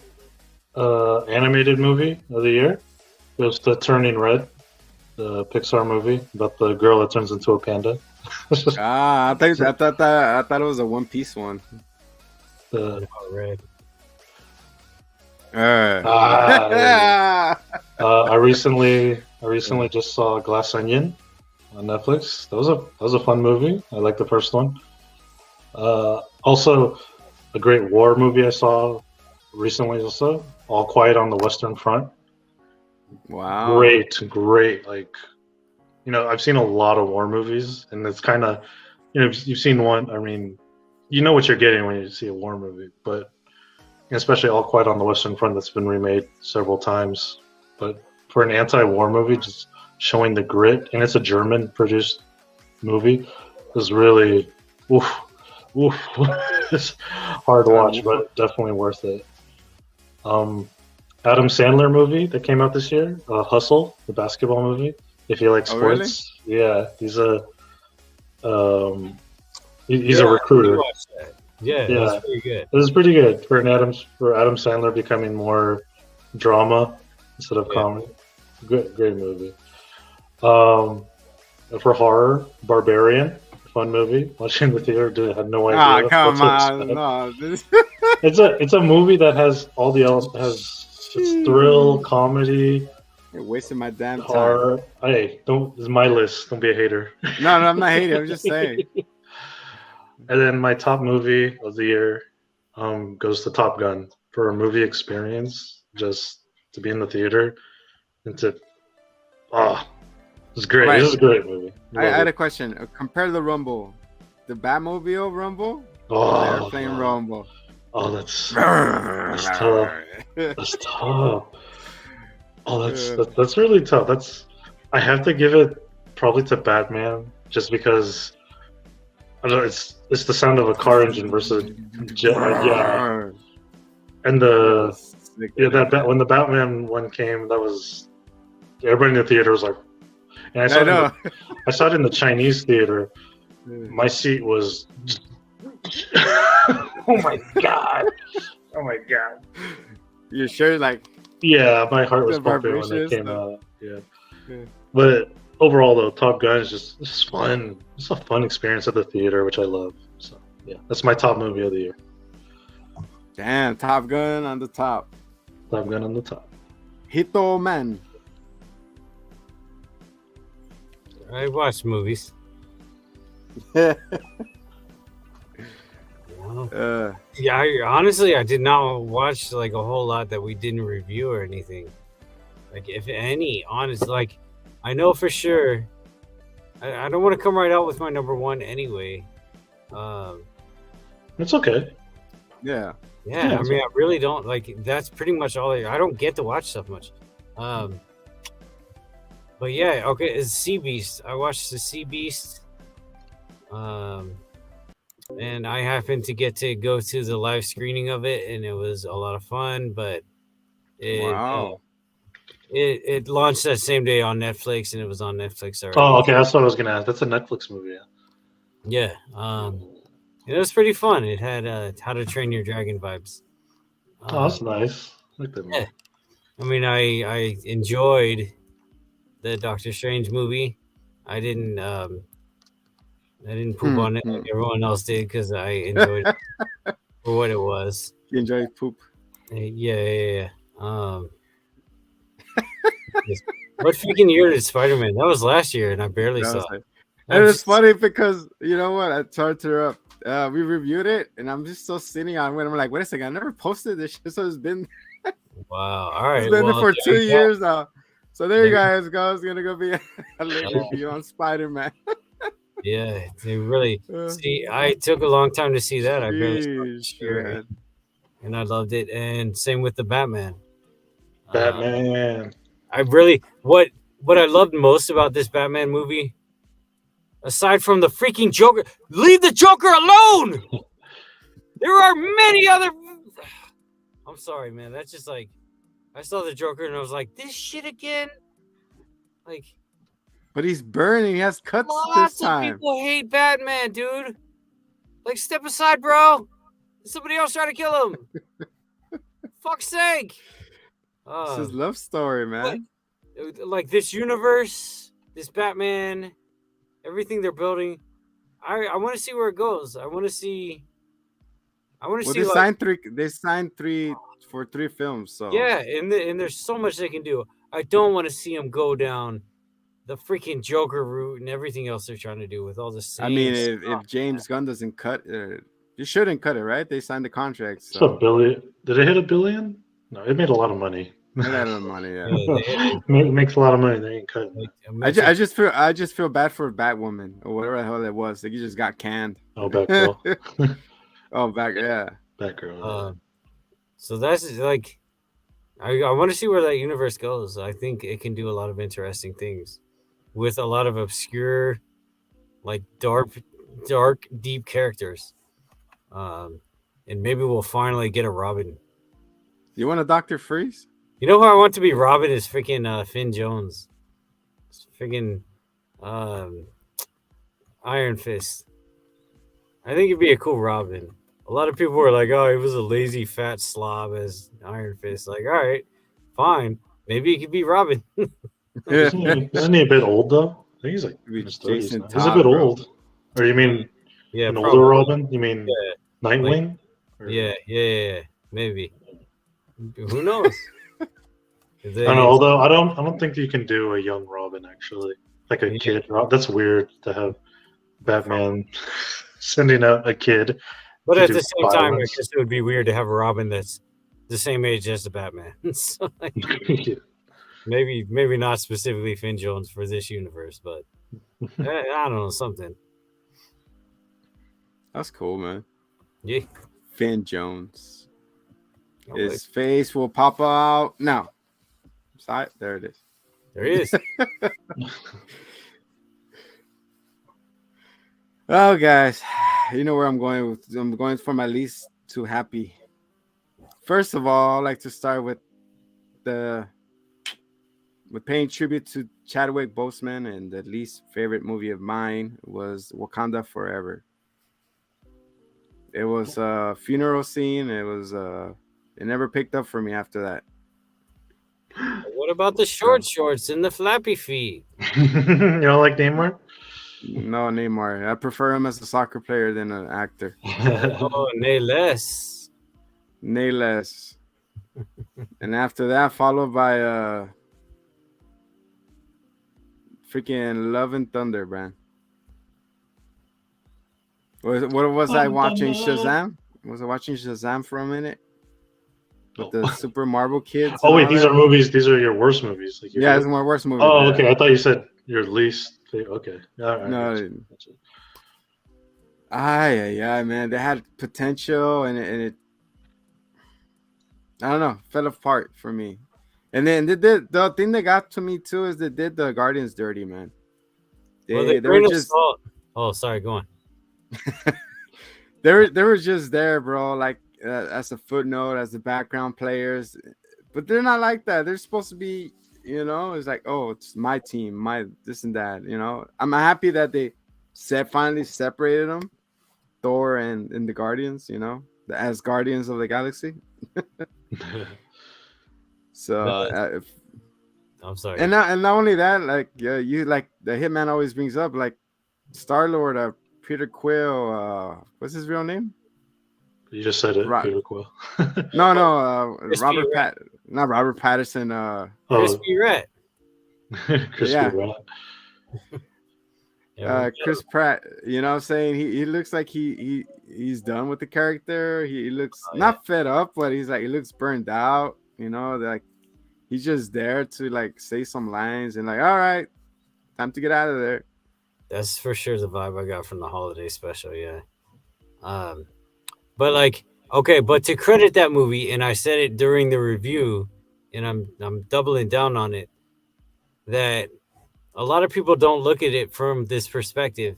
Speaker 1: animated movie of the year was The Turning Red, the Pixar movie about the girl that turns into a panda.
Speaker 2: I thought it was a One Piece one.
Speaker 3: Red.
Speaker 1: I recently just saw Glass Onion on Netflix. That was a fun movie. I liked the first one. Also, a great war movie I saw recently. Also, All Quiet on the Western Front.
Speaker 2: Wow,
Speaker 1: great. Like, you know, I've seen a lot of war movies, and it's kind of, you know, you've seen one. I mean, you know what you're getting when you see a war movie, but especially All Quiet on the Western Front, that's been remade several times. But for an anti-war movie, just showing the grit, and it's a German-produced movie, is really, it's hard to watch, but definitely worth it. Adam Sandler movie that came out this year, Hustle, the basketball movie. If you like sports, really? Yeah, he's a recruiter.
Speaker 3: Yeah, that's pretty good.
Speaker 1: It was pretty good for Adam Sandler becoming more drama instead of comedy. Great movie. For horror, Barbarian, fun movie. Watching the theater, had no idea.
Speaker 2: Come on, no.
Speaker 1: It's a movie that has all the elements. It's thrill, comedy.
Speaker 2: You're wasting my damn time.
Speaker 1: Horror. Hey, it's my list. Don't be a hater.
Speaker 2: No, I'm not hating. I'm just saying.
Speaker 1: And then my top movie of the year goes to Top Gun for a movie experience, just to be in the theater and to it's great. Right. This is a great movie.
Speaker 2: I had a question. Compare the Rumble, the Batmobile Rumble, the airplane Rumble.
Speaker 1: Oh, that's tough. That's tough. Oh, that's really tough. I have to give it probably to Batman just because I don't know, it's the sound of a car engine versus jet. Yeah, and when the Batman one came, that was everybody in the theater was like, and I saw it in the Chinese theater. My seat was. Oh my god!
Speaker 2: You're sure, like.
Speaker 1: Yeah, my heart was pumping when it came out. Yeah. But overall, though, Top Gun is just fun. It's a fun experience at the theater, which I love. So yeah, that's my top movie of the year.
Speaker 2: Damn, Top Gun on the top.
Speaker 1: Top Gun on the top.
Speaker 2: Hito Man.
Speaker 3: I watch movies. Yeah, honestly, I did not watch like a whole lot that we didn't review or anything. Like, if any, honest, like, I know for sure. I don't want to come right out with my number one anyway.
Speaker 1: It's okay.
Speaker 2: Yeah.
Speaker 3: Yeah, I mean, I really don't like. That's pretty much all. I don't get to watch stuff much. But yeah, okay, it's Sea Beast. I watched the Sea Beast. And I happened to get to go to the live screening of it, and it was a lot of fun. But it launched that same day on Netflix, and it was on Netflix already.
Speaker 1: Oh, okay, that's what I was gonna ask. That's a Netflix movie.
Speaker 3: Yeah. It was pretty fun. It had How to Train Your Dragon vibes.
Speaker 1: Oh, that's nice. I like that movie.
Speaker 3: Yeah. I mean, I enjoyed the Doctor Strange movie. I didn't poop on it like everyone else did because I enjoyed it for what it was.
Speaker 2: You enjoyed poop?
Speaker 3: Yeah. What freaking year did Spider-Man? That was last year, and I barely saw it.
Speaker 2: And it's funny because you know what? I started to we reviewed it, and I'm just still sitting on it. I'm like, wait a second, I never posted this shit, so it's been
Speaker 3: wow. All right,
Speaker 2: it's been there for 2 years now. So there you guys go. It's gonna go be a late review on Spider-Man.
Speaker 3: Yeah, they really see. I took a long time to see that. I barely saw it, and I loved it. And same with the Batman. I really what I loved most about this Batman movie, aside from the freaking Joker, leave the Joker alone. There are many other. I'm sorry, man. That's just like I saw the Joker and I was like, this shit again. Like,
Speaker 2: but he's burning. He has cuts
Speaker 3: lots
Speaker 2: this time.
Speaker 3: Of people hate Batman, dude. Like, step aside, bro. Somebody else trying to kill him. Fuck's sake.
Speaker 2: It's his love story, man.
Speaker 3: Like this universe, this Batman, everything they're building. I want to see where it goes. I want to see.
Speaker 2: They signed three for 3 films. So
Speaker 3: yeah, and there's so much they can do. I don't want to see them go down the freaking Joker route and everything else they're trying to do with all the same.
Speaker 2: I mean, if James Gunn doesn't cut it, you shouldn't cut it, right? They signed the contract.
Speaker 1: So. It's $1 billion. Did it hit $1 billion? No, it made a lot of money.
Speaker 2: It had a lot of money. Yeah,
Speaker 1: it makes a lot of money. They ain't cutting it.
Speaker 2: I just feel bad for Batwoman or whatever the hell that was. Like, he just got canned.
Speaker 1: Oh, Batgirl.
Speaker 2: Batgirl.
Speaker 3: So that's like, I want to see where that universe goes. I think it can do a lot of interesting things with a lot of obscure, like dark, deep characters. And maybe we'll finally get a Robin.
Speaker 2: You want a Dr. Freeze?
Speaker 3: You know who I want to be Robin is freaking Finn Jones. It's freaking Iron Fist. I think he'd be a cool Robin. A lot of people were like, oh, he was a lazy fat slob as Iron Fist. Like, all right, fine. Maybe he could be Robin.
Speaker 1: Isn't he a bit old, though? I think he's like in his 30s now. He's a bit old. Or you mean an older Robin? You mean Nightwing?
Speaker 3: Like, yeah. Maybe. Who knows?
Speaker 1: I don't know. Although I don't think you can do a young Robin actually, like a kid. That's weird to have Batman sending out a kid.
Speaker 3: But at the same time, I guess it would be weird to have a Robin that's the same age as the Batman. So, like, maybe not specifically Finn Jones for this universe, but I don't know, something.
Speaker 2: That's cool, man.
Speaker 3: Yeah,
Speaker 2: Finn Jones. His face will pop out now. There it is.
Speaker 3: There he is.
Speaker 2: Oh, guys, you know where I'm going. I'm going from my least to happy. First of all, I'd like to start with paying tribute to Chadwick Boseman, and the least favorite movie of mine was Wakanda Forever. It was a funeral scene. It never picked up for me after that.
Speaker 3: What about the shorts and the flappy feet?
Speaker 1: You don't like Neymar?
Speaker 2: No, Neymar. I prefer him as a soccer player than an actor.
Speaker 3: Oh, nay less.
Speaker 2: And after that, followed by freaking Love and Thunder, man. What was I watching? Shazam? Was I watching Shazam for a minute? With the Super Marvel kids.
Speaker 1: Oh wait, these are movies. These are your worst movies. Like
Speaker 2: yeah, it's my worst movie.
Speaker 1: Oh, okay. I thought you said your least. Okay. All right.
Speaker 2: No. Yeah, man. They had potential, and it I don't know, fell apart for me. And then the thing that got to me too is they did the Guardians dirty, man. They were just.
Speaker 3: Oh, sorry. Go on.
Speaker 2: they were just there, bro. Like as a footnote, as the background players, but they're not like that. They're supposed to be, it's like, oh, it's my team, my this and that. I'm happy that they finally separated them, Thor and the Guardians. As Guardians of the Galaxy. So
Speaker 3: I'm sorry.
Speaker 2: And not only that, like you like the Hitman always brings up, like Star-Lord, Peter Quill. What's his real name?
Speaker 1: You just said it, Peter Quill.
Speaker 2: No, not Robert Pattinson.
Speaker 3: Crispy Rat.
Speaker 1: Crispy
Speaker 2: Rat. Chris Pratt. You know what I'm saying? He looks like he's done with the character. He looks not fed up, but he looks burned out. Like he's just there to like say some lines and like, all right, time to get out of there.
Speaker 3: That's for sure the vibe I got from the holiday special, yeah. But like, okay, but to credit that movie, and I said it during the review, and I'm doubling down on it, that a lot of people don't look at it from this perspective,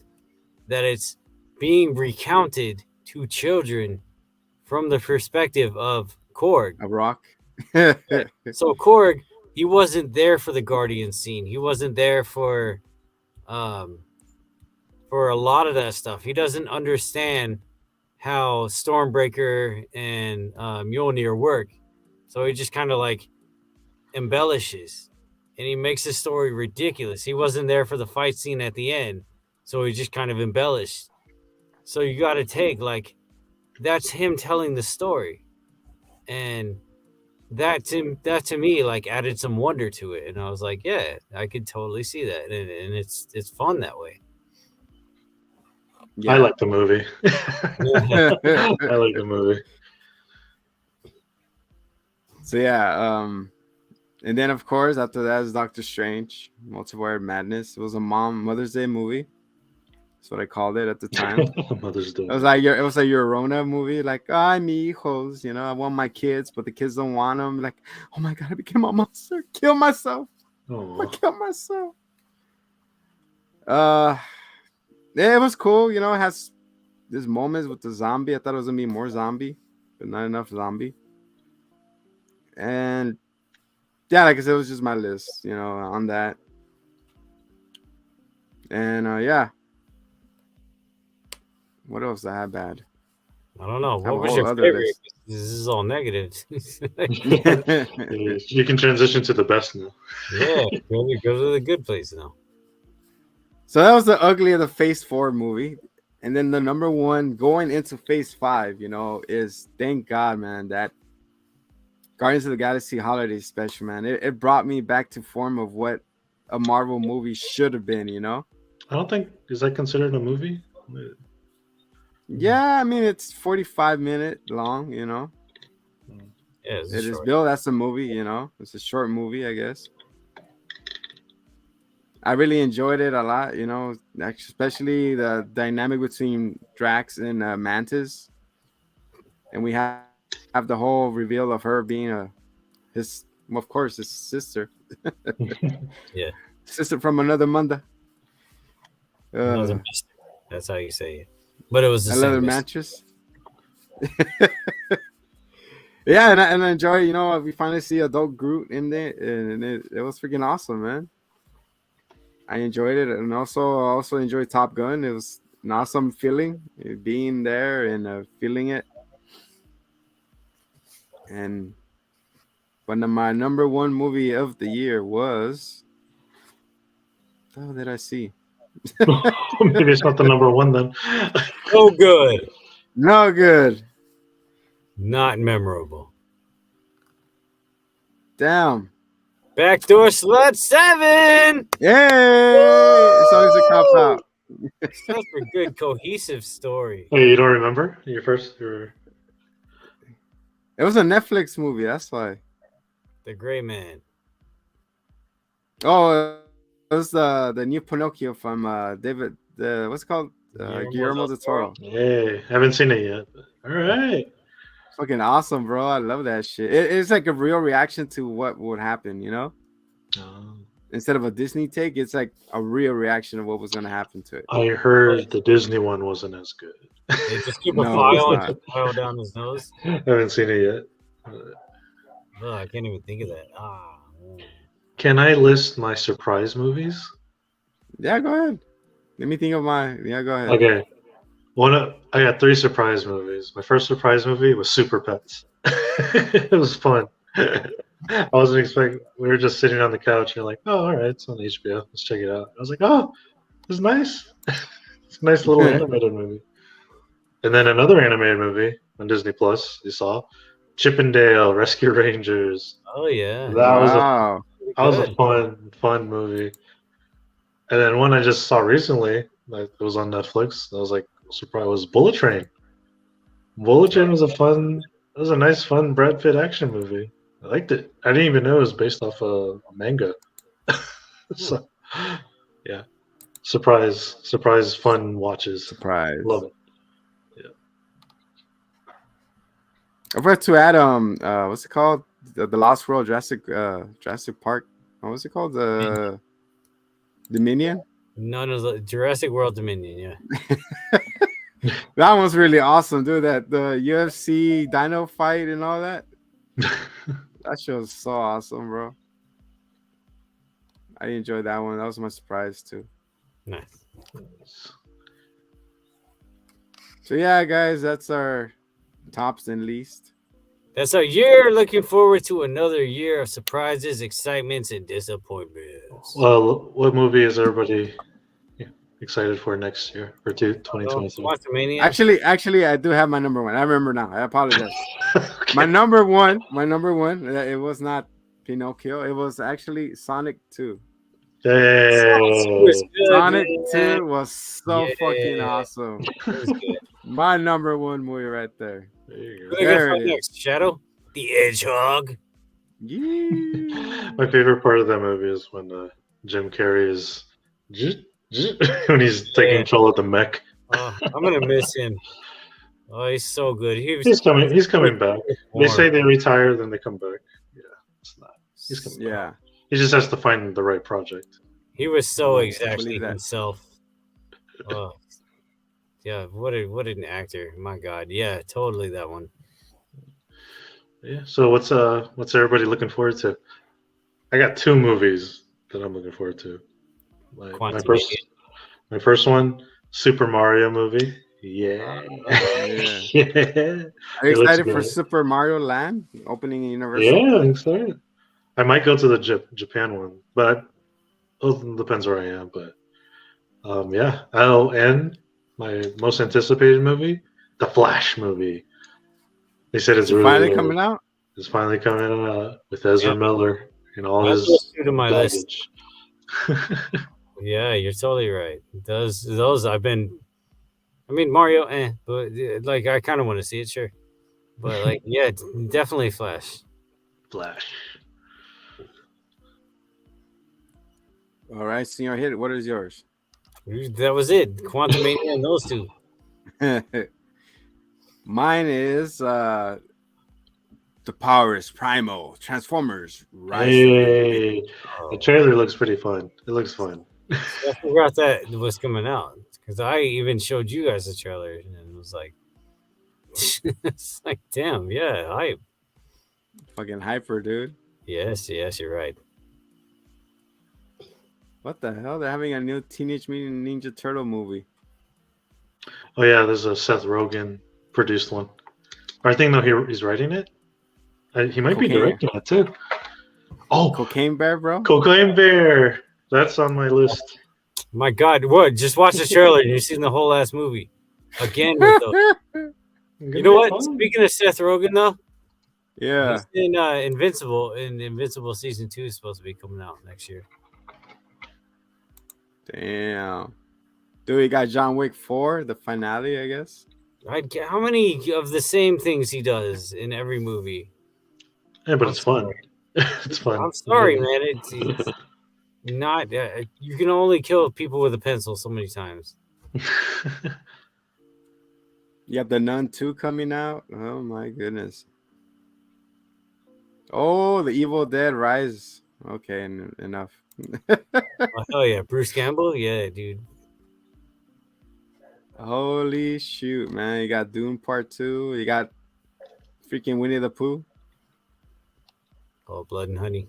Speaker 3: that it's being recounted to children from the perspective of Korg.
Speaker 2: A rock.
Speaker 3: So Korg, he wasn't there for the Guardian scene. He wasn't there for a lot of that stuff. He doesn't understand how Stormbreaker and Mjolnir work. So he just kind of like embellishes and he makes his story ridiculous. He wasn't there for the fight scene at the end. So he just kind of embellished. So you got to take like, that's him telling the story. And that to me like added some wonder to it. And I was like, yeah, I could totally see that. And it's fun that way.
Speaker 1: Yeah. I like the movie. I like the movie.
Speaker 2: So yeah, and then of course after that is Doctor Strange, Multiverse Madness. It was a Mother's Day movie. That's what I called it at the time.
Speaker 1: Mother's Day.
Speaker 2: It was like your Rona movie. Like, mi hijos, I want my kids, but the kids don't want them. Like, oh my god, I became a monster. Kill myself. I kill myself. Yeah, it was cool. It has these moments with the zombie. I thought it was gonna be more zombie, but not enough zombie. And yeah, like I said, it was just my list, on that. And yeah. What else I had bad?
Speaker 3: I don't know. What was your favorite? List. This is all negative.
Speaker 1: You can transition to the best now.
Speaker 3: Yeah, go to the good place now.
Speaker 2: So that was the ugly of the Phase 4 movie. And then the number one going into Phase 5, is thank God, man, that Guardians of the Galaxy Holiday Special, man. It brought me back to form of what a Marvel movie should have been,
Speaker 1: I don't think, is that considered a movie?
Speaker 2: Yeah, I mean, it's 45-minute long,
Speaker 3: Yeah,
Speaker 2: it is billed as a movie, It's a short movie, I guess. I really enjoyed it a lot, especially the dynamic between Drax and Mantis. And we have the whole reveal of her being his sister.
Speaker 3: Yeah.
Speaker 2: Sister from another mother.
Speaker 3: That's how you say it. But it was the
Speaker 2: another mattress. Yeah, and I enjoy, we finally see adult Groot in there, and it was freaking awesome, man. I enjoyed it, and I also enjoyed Top Gun. It was an awesome feeling, being there and feeling it. And my number one movie of the year was, what did I see?
Speaker 1: Maybe it's not the number one then.
Speaker 3: No good.
Speaker 2: No good.
Speaker 3: Not memorable.
Speaker 2: Damn.
Speaker 3: Backdoor Slut 7.
Speaker 2: Yay! It's always a cop out.
Speaker 3: Such a good cohesive story.
Speaker 1: Hey, you don't remember your first?
Speaker 2: It was a Netflix movie. That's why.
Speaker 3: The Gray Man.
Speaker 2: Oh, it was the new Pinocchio from David. What's it called? Guillermo del Toro.
Speaker 1: Hey, haven't seen it yet. All right.
Speaker 2: Fucking awesome, bro. I love that shit. It's like a real reaction to what would happen, you know? Instead of a Disney take, it's like a real reaction of what was gonna happen to it.
Speaker 1: I heard the Disney one wasn't as good.
Speaker 3: They just keep a file down his nose.
Speaker 1: I haven't seen it yet.
Speaker 3: Oh, I can't even think of that.
Speaker 1: Can I list my surprise movies?
Speaker 2: Yeah, go ahead. Let me think of my. Yeah, go ahead.
Speaker 1: Okay. I got 3 surprise movies. My first surprise movie was Super Pets. It was fun. I wasn't expecting. We were just sitting on the couch. And you're like, oh, all right, it's on HBO. Let's check it out. I was like, oh, this is nice. It's a nice little animated movie. And then another animated movie on Disney Plus. You saw Chip and Dale Rescue Rangers.
Speaker 3: Oh yeah,
Speaker 1: that was a fun movie. And then one I just saw recently, like it was on Netflix. I was like surprised. Was Bullet Train. Bullet Train was a nice, fun Brad Pitt action movie. I liked it. I didn't even know it was based off a manga. So, yeah, surprise, fun watches.
Speaker 2: Surprise,
Speaker 1: love it. Yeah.
Speaker 2: I forgot to add what's it called? The Lost World Jurassic Park. What was it called? The Dominion?
Speaker 3: No, Jurassic World Dominion, yeah.
Speaker 2: That one's really awesome, dude. That the UFC dino fight and all that. That show was so awesome, bro. I enjoyed that one. That was my surprise too.
Speaker 3: Nice.
Speaker 2: So yeah, guys, that's our tops and least.
Speaker 3: That's our year. Looking forward to another year of surprises, excitements, and disappointments.
Speaker 1: Well, what movie is everybody excited for next year or 2023?
Speaker 2: Actually, I do have my number one. I remember now. I apologize. Okay. My number one. It was not Pinocchio. It was actually Sonic 2. Sonic 2 was so fucking awesome. My number one movie right there.
Speaker 3: There it is. Shadow the Hedgehog.
Speaker 2: Yeah.
Speaker 1: My favorite part of that movie is when Jim Carrey is when he's taking control of the mech.
Speaker 3: I'm gonna miss him. Oh, he's so good.
Speaker 1: He's coming back. They say they retire, then they come back. Yeah, it's not. He's coming back. He just has to find the right project.
Speaker 3: He was so exactly himself. Yeah, what an actor! My God, yeah, totally that one.
Speaker 1: Yeah. So what's everybody looking forward to? I got 2 movies that I'm looking forward to. My first one, Super Mario movie. Yeah.
Speaker 2: Yeah. Are you excited for Super Mario Land opening in Universal?
Speaker 1: Yeah, I'm excited. I might go to the Japan one, but it depends where I am. But yeah, and my most anticipated movie, the Flash movie. They said it's really
Speaker 2: finally coming out.
Speaker 1: It's finally coming out with Ezra Miller and all his baggage.
Speaker 3: Yeah, you're totally right. Those I've been. I mean Mario, but like I kind of want to see it, sure. But like, yeah, definitely Flash.
Speaker 2: All right, Senor Hit. What is yours?
Speaker 3: That was it. Quantumania and those 2.
Speaker 2: Mine is The Power is Primal, Transformers.
Speaker 1: Hey, the trailer looks pretty fun. It looks fun.
Speaker 3: I forgot that was coming out because I even showed you guys the trailer and it was like, it's like, damn, yeah, hype.
Speaker 2: Fucking hyper, dude.
Speaker 3: Yes, you're right.
Speaker 2: What the hell? They're having a new Teenage Mutant Ninja Turtle movie.
Speaker 1: Oh yeah, there's a Seth Rogen produced one. I think he's writing it. He might be directing it too. Oh,
Speaker 2: Cocaine Bear, bro.
Speaker 1: Cocaine Bear. That's on my list.
Speaker 3: My God, what? Just watch the trailer and you've seen the whole last movie. Again with those. You know what? Speaking of Seth Rogen, though.
Speaker 2: Yeah.
Speaker 3: He's in Invincible, and Invincible season 2 is supposed to be coming out next year.
Speaker 2: Damn. Dude, we got John Wick 4, the finale, I guess.
Speaker 3: How many of the same things he does in every movie?
Speaker 1: Yeah, but it's fun. It's fun.
Speaker 3: I'm sorry, man. It's not. You can only kill people with a pencil so many times.
Speaker 2: You have the Nun 2 coming out. Oh my goodness. Oh, the Evil Dead Rise. Okay, enough.
Speaker 3: Oh, hell yeah, Bruce Campbell. Yeah, dude.
Speaker 2: Holy shoot, man! You got Doom Part 2. You got freaking Winnie the Pooh.
Speaker 3: Oh, Blood and Honey.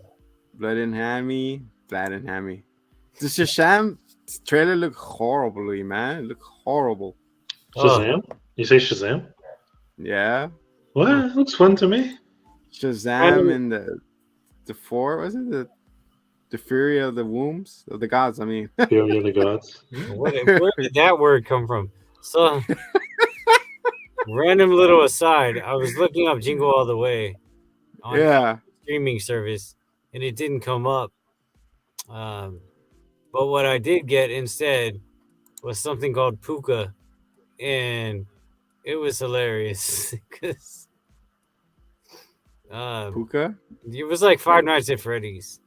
Speaker 2: Blood and Hammy. Blood and Hammy. The Shazam trailer looked horribly, man. It looked horrible.
Speaker 1: Shazam? You say Shazam?
Speaker 2: Yeah.
Speaker 1: What? It looks fun to me.
Speaker 2: Shazam and the four, was it the Fury of the Wombs of the Gods? I mean,
Speaker 1: Fury of the Gods.
Speaker 3: Where did that word come from? So, random little aside, I was looking up Jingle All the Way on
Speaker 2: yeah,
Speaker 3: streaming service, and it didn't come up. But what I did get instead was something called Puka, and it was hilarious because
Speaker 2: Puka.
Speaker 3: it was like Five Nights at Freddy's.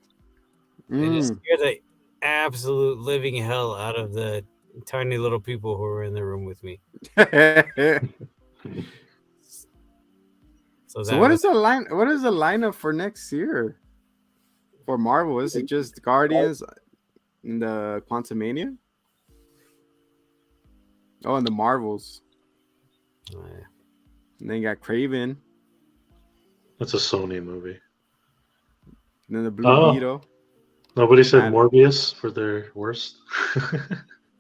Speaker 3: And it
Speaker 2: Mm.
Speaker 3: scared the absolute living hell out of the tiny little people who were in the room with me. So
Speaker 2: what is the line? What is the lineup for next year for Marvel? Is it just Guardians and the Quantumania? Oh, and the Marvels.
Speaker 3: Oh, yeah.
Speaker 2: And then you got Craven.
Speaker 1: That's a Sony movie.
Speaker 2: And then the Blue Beetle.
Speaker 1: Nobody said Morbius for their worst.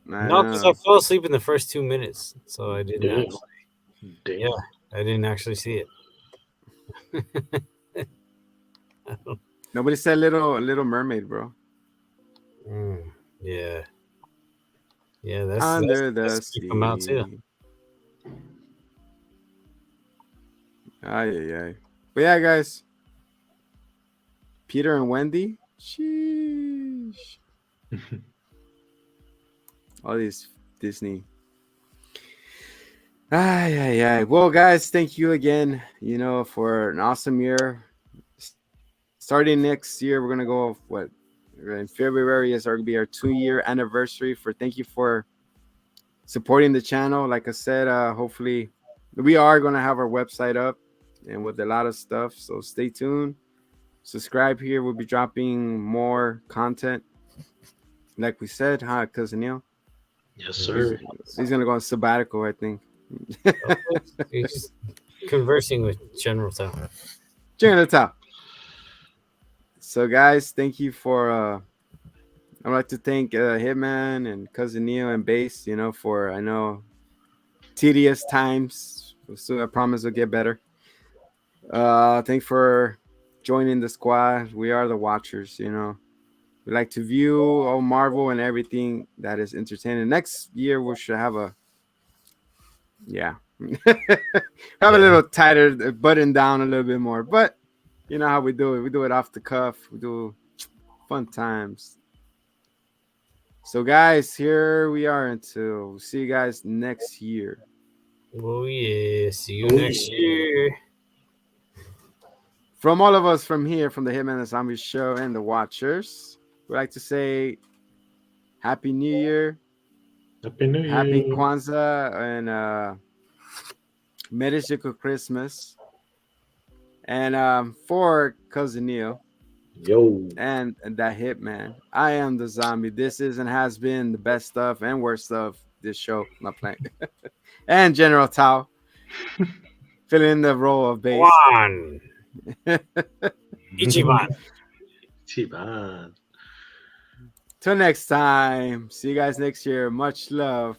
Speaker 3: No, because I fell asleep in the first 2 minutes, so I didn't.
Speaker 1: Damn.
Speaker 3: Yeah, I didn't actually see it.
Speaker 2: Nobody said Little Mermaid, bro.
Speaker 3: Yeah. Yeah, that's
Speaker 2: Under the Sea.
Speaker 3: Come out too.
Speaker 2: Ay. But yeah, guys. Peter and Wendy. Sheesh. All these Disney. Ay. Well, guys, thank you again, for an awesome year. Starting next year, we're going to go in February is going to be our 2-year anniversary. Thank you for supporting the channel. Like I said, hopefully we are going to have our website up and with a lot of stuff. So stay tuned. Subscribe here. We'll be dropping more content. Like we said, huh, Cousin Neil?
Speaker 1: Yes, sir.
Speaker 2: He's going to go on sabbatical, I think.
Speaker 3: He's conversing with General Tao.
Speaker 2: General Tao. So, guys, thank you for... I'd like to thank Hitman and Cousin Neil and Bass, for, I know, tedious times. So I promise it'll get better. Thanks for joining the squad. We are the Watchers, We like to view all Marvel and everything that is entertaining. Next year, we should have a a little tighter, button down a little bit more. But you know how we do it. We do it off the cuff. We do fun times. So, guys, here we are until we'll see you guys next year.
Speaker 3: Oh, yeah. See you next year.
Speaker 2: From all of us from here, from the Hitman and Zombie Show and the Watchers, we'd like to say Happy New Year.
Speaker 1: Happy New Year.
Speaker 2: Happy Kwanzaa and Merry Christmas. And for Cousin Neil.
Speaker 1: Yo.
Speaker 2: And that Hitman. I am the Zombie. This is and has been the best stuff and worst stuff this show. Not playing. And General Tao. Filling in the role of Bass.
Speaker 3: One. Ichiban.
Speaker 2: Till next time. See you guys next year. Much love.